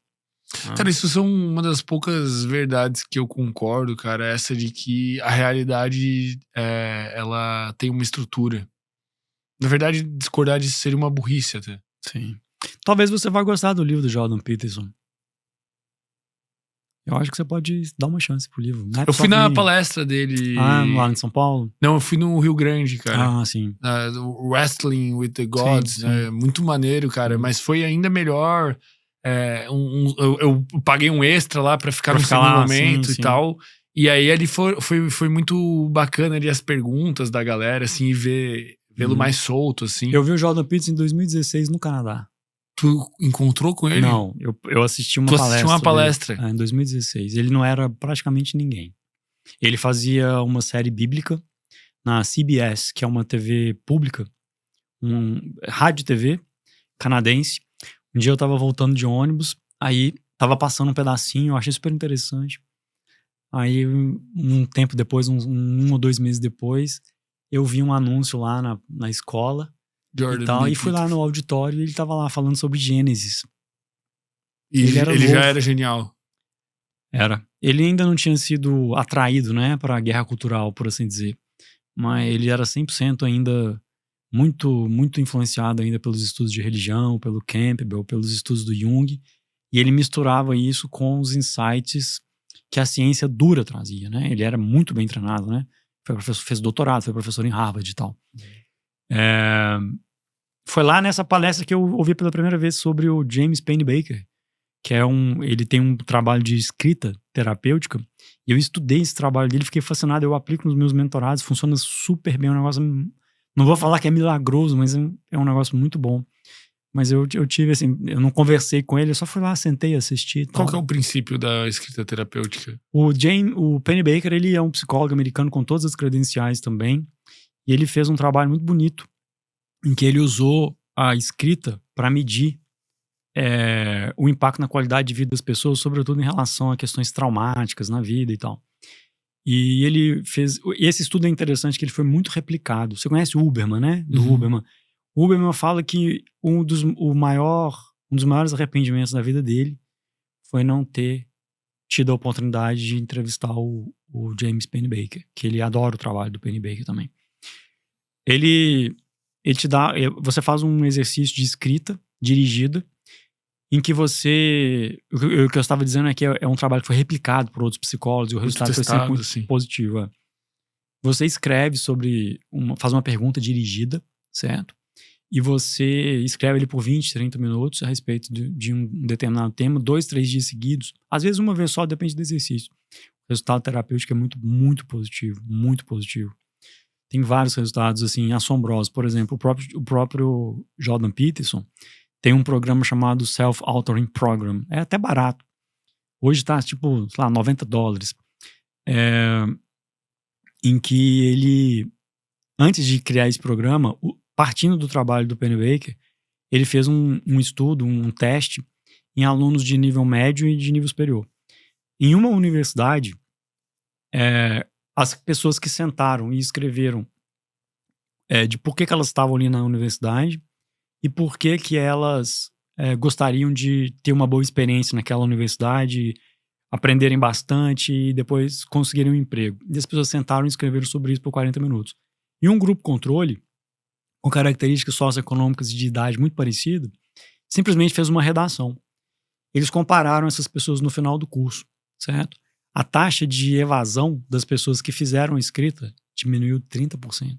Cara, isso são uma das poucas verdades que eu concordo, cara. Essa de que a realidade, ela tem uma estrutura. Na verdade, discordar disso seria uma burrice até. Sim. Talvez você vá gostar do livro do Jordan Peterson. Eu acho que você pode dar uma chance pro livro. Eu fui na palestra dele. Ah, lá em São Paulo? Não, eu fui no Rio Grande, cara. Ah, sim. Wrestling with the Gods. Sim, sim. Muito maneiro, cara. Mas foi ainda melhor. Eu paguei um extra lá pra ficar no segundo momento e tal. E aí ali foi muito bacana ali as perguntas da galera, assim, e vê-lo mais solto, assim. Eu vi o Jordan Peterson em 2016 no Canadá. Tu encontrou com ele? Não, eu assisti uma palestra. Tu assistiu uma palestra? Em 2016. Ele não era praticamente ninguém. Ele fazia uma série bíblica na CBS, que é uma TV pública, rádio TV canadense. Um dia eu tava voltando de ônibus, aí tava passando um pedacinho, eu achei super interessante. Aí um tempo depois, um ou 2 meses depois, eu vi um anúncio lá na escola. Jordan e tal, e fui lá no auditório e ele tava lá falando sobre Gênesis. E ele já era genial. Era. Ele ainda não tinha sido atraído, né, pra guerra cultural, por assim dizer. Mas ele era 100% ainda muito, muito influenciado ainda pelos estudos de religião, pelo Campbell, pelos estudos do Jung. E ele misturava isso com os insights que a ciência dura trazia, né? Ele era muito bem treinado, né? Fez doutorado, foi professor em Harvard e tal. Foi lá nessa palestra que eu ouvi pela primeira vez sobre o James Pennebaker, que ele tem um trabalho de escrita terapêutica, e eu estudei esse trabalho dele, fiquei fascinado, eu aplico nos meus mentorados, funciona super bem, é um negócio, não vou falar que é milagroso, mas é um negócio muito bom. Mas eu tive assim, eu não conversei com ele, eu só fui lá, sentei, assisti. Qual que é o princípio da escrita terapêutica? O Pennebaker, ele é um psicólogo americano com todas as credenciais também, e ele fez um trabalho muito bonito, em que ele usou a escrita para medir o impacto na qualidade de vida das pessoas, sobretudo em relação a questões traumáticas na vida e tal. E ele fez... Esse estudo é interessante, que ele foi muito replicado. Você conhece o Huberman, né? Do Huberman. O Huberman fala que um dos maiores arrependimentos da vida dele foi não ter tido a oportunidade de entrevistar o James Pennebaker, que ele adora o trabalho do Pennebaker também. Ele te dá... Você faz um exercício de escrita dirigida, em que você... O que eu estava dizendo é que é um trabalho que foi replicado por outros psicólogos e o resultado foi sempre muito positivo. Você escreve faz uma pergunta dirigida, certo? E você escreve ele por 20, 30 minutos a respeito de um determinado tema, 2, 3 dias seguidos. Às vezes uma vez só, depende do exercício. O resultado terapêutico é muito, muito positivo, muito positivo. Tem vários resultados, assim, assombrosos. Por exemplo, o próprio Jordan Peterson tem um programa chamado Self-Authoring Program. É até barato. Hoje tá, tipo, sei lá, $90. Em que ele, antes de criar esse programa, partindo do trabalho do Pennebaker, ele fez um estudo, um teste em alunos de nível médio e de nível superior. Em uma universidade, as pessoas que sentaram e escreveram de por que elas estavam ali na universidade e por que elas gostariam de ter uma boa experiência naquela universidade, aprenderem bastante e depois conseguirem um emprego. E as pessoas sentaram e escreveram sobre isso por 40 minutos. E um grupo controle, com características socioeconômicas e de idade muito parecida, simplesmente fez uma redação. Eles compararam essas pessoas no final do curso, certo? A taxa de evasão das pessoas que fizeram a escrita diminuiu 30%.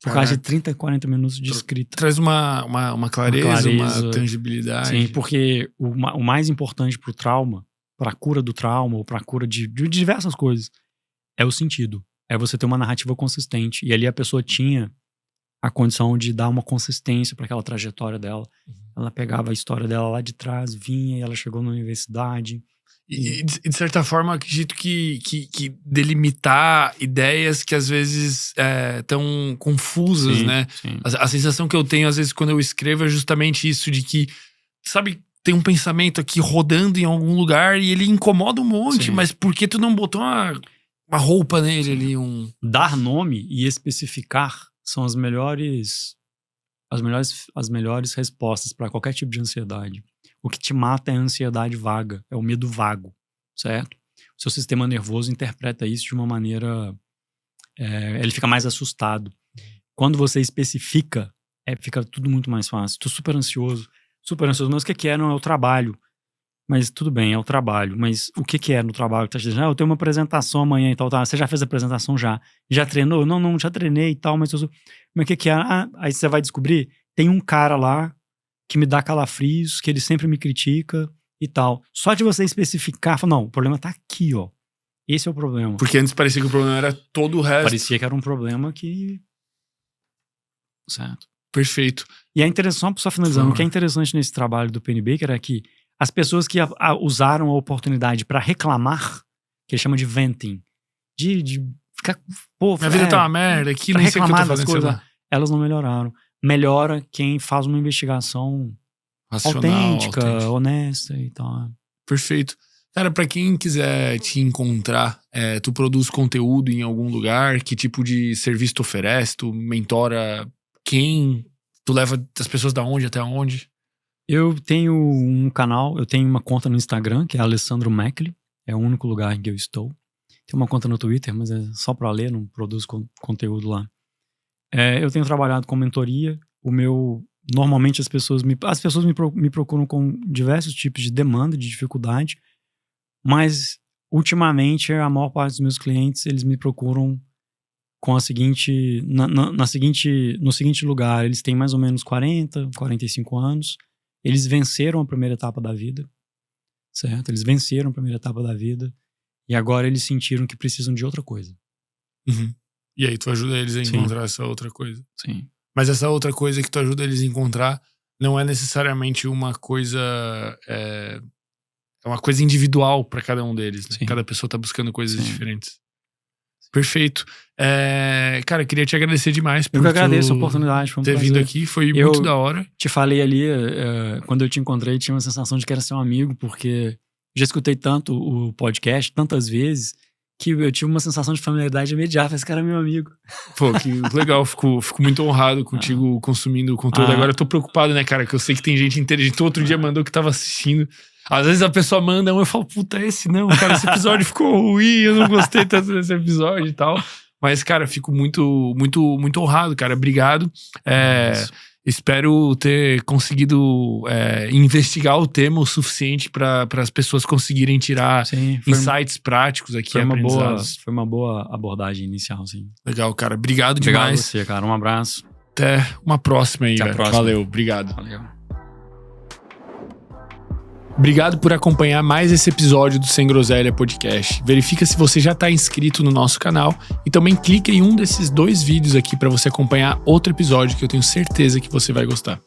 Por causa de 30 a 40 minutos de escrita. Traz uma clareza, uma tangibilidade. Sim, porque o mais importante para o trauma, para a cura do trauma ou para a cura de diversas coisas, é o sentido. É você ter uma narrativa consistente. E ali a pessoa tinha a condição de dar uma consistência para aquela trajetória dela. Ela pegava a história dela lá de trás, vinha e ela chegou na universidade. E de certa forma, acredito que delimitar ideias que às vezes estão confusas, né? Sim. A sensação que eu tenho, às vezes, quando eu escrevo é justamente isso, de que, sabe, tem um pensamento aqui rodando em algum lugar e ele incomoda um monte, mas por que tu não botou uma roupa nele ali? Dar nome e especificar são as melhores respostas para qualquer tipo de ansiedade. O que te mata é a ansiedade vaga, é o medo vago, certo? O seu sistema nervoso interpreta isso de uma maneira... ele fica mais assustado. Quando você especifica, fica tudo muito mais fácil. Tô super ansioso, mas o que é? Não é o trabalho. Mas tudo bem, é o trabalho. Mas o que é no trabalho que tá te dizendo? Eu tenho uma apresentação amanhã e tal, tá? Você já fez a apresentação já? Já treinou? Não, já treinei e tal, mas o que é? Aí você vai descobrir, tem um cara lá que me dá calafrios, que ele sempre me critica e tal. Só de você especificar, falar, não, o problema tá aqui, ó. Esse é o problema. Porque antes parecia que o problema era todo o resto. Parecia que era um problema que... Certo. Perfeito. E é interessante, só finalizando, o que é interessante nesse trabalho do Penny Baker é que as pessoas que usaram a oportunidade para reclamar, que ele chama de venting, de ficar... Pô, minha vida tá uma merda, aqui nem sei o que eu tô fazendo. Coisas, elas não melhoraram. Melhora quem faz uma investigação racional, autêntica, honesta e tal. Perfeito. Cara, pra quem quiser te encontrar, tu produz conteúdo em algum lugar? Que tipo de serviço tu oferece? Tu mentora quem? Tu leva as pessoas da onde até onde? Eu tenho um canal, eu tenho uma conta no Instagram, que é Alessandro Meckley. É o único lugar em que eu estou. Tem uma conta no Twitter, mas é só pra ler, não produzo conteúdo lá. Eu tenho trabalhado com mentoria. Normalmente as pessoas me procuram com diversos tipos de demanda, de dificuldade, mas ultimamente a maior parte dos meus clientes, eles me procuram com no seguinte lugar. Eles têm mais ou menos 40, 45 anos, eles venceram a primeira etapa da vida, certo? Eles venceram a primeira etapa da vida e agora eles sentiram que precisam de outra coisa. Uhum. E aí tu ajuda eles a encontrar essa outra coisa. Sim. Mas essa outra coisa que tu ajuda eles a encontrar não é necessariamente uma coisa... É uma coisa individual para cada um deles, né? Cada pessoa tá buscando coisas diferentes. Perfeito. Cara, eu queria te agradecer demais por agradeço a oportunidade, foi um ter prazer. vindo aqui, foi muito da hora. Te falei ali, quando eu te encontrei, tinha uma sensação de que era seu amigo, porque já escutei tanto o podcast, tantas vezes, que eu tive uma sensação de familiaridade imediata. Esse cara é meu amigo. Pô, que legal. Fico muito honrado contigo consumindo o conteúdo. Agora eu tô preocupado, né, cara? Que eu sei que tem gente inteligente. Outro dia mandou que tava assistindo. Às vezes a pessoa manda eu falo, puta, esse não, cara, esse episódio ficou ruim, eu não gostei tanto desse episódio e tal. Mas, cara, fico muito, muito, muito honrado, cara. Obrigado. Espero ter conseguido investigar o tema o suficiente para as pessoas conseguirem tirar insights práticos aqui. Foi uma boa abordagem inicial, sim. Legal, cara. Obrigado demais. Obrigado a você, cara. Um abraço. Até uma próxima aí, velho. Valeu, obrigado. Valeu. Obrigado por acompanhar mais esse episódio do Sem Groselha Podcast. Verifica se você já está inscrito no nosso canal e também clica em um desses 2 vídeos aqui para você acompanhar outro episódio que eu tenho certeza que você vai gostar.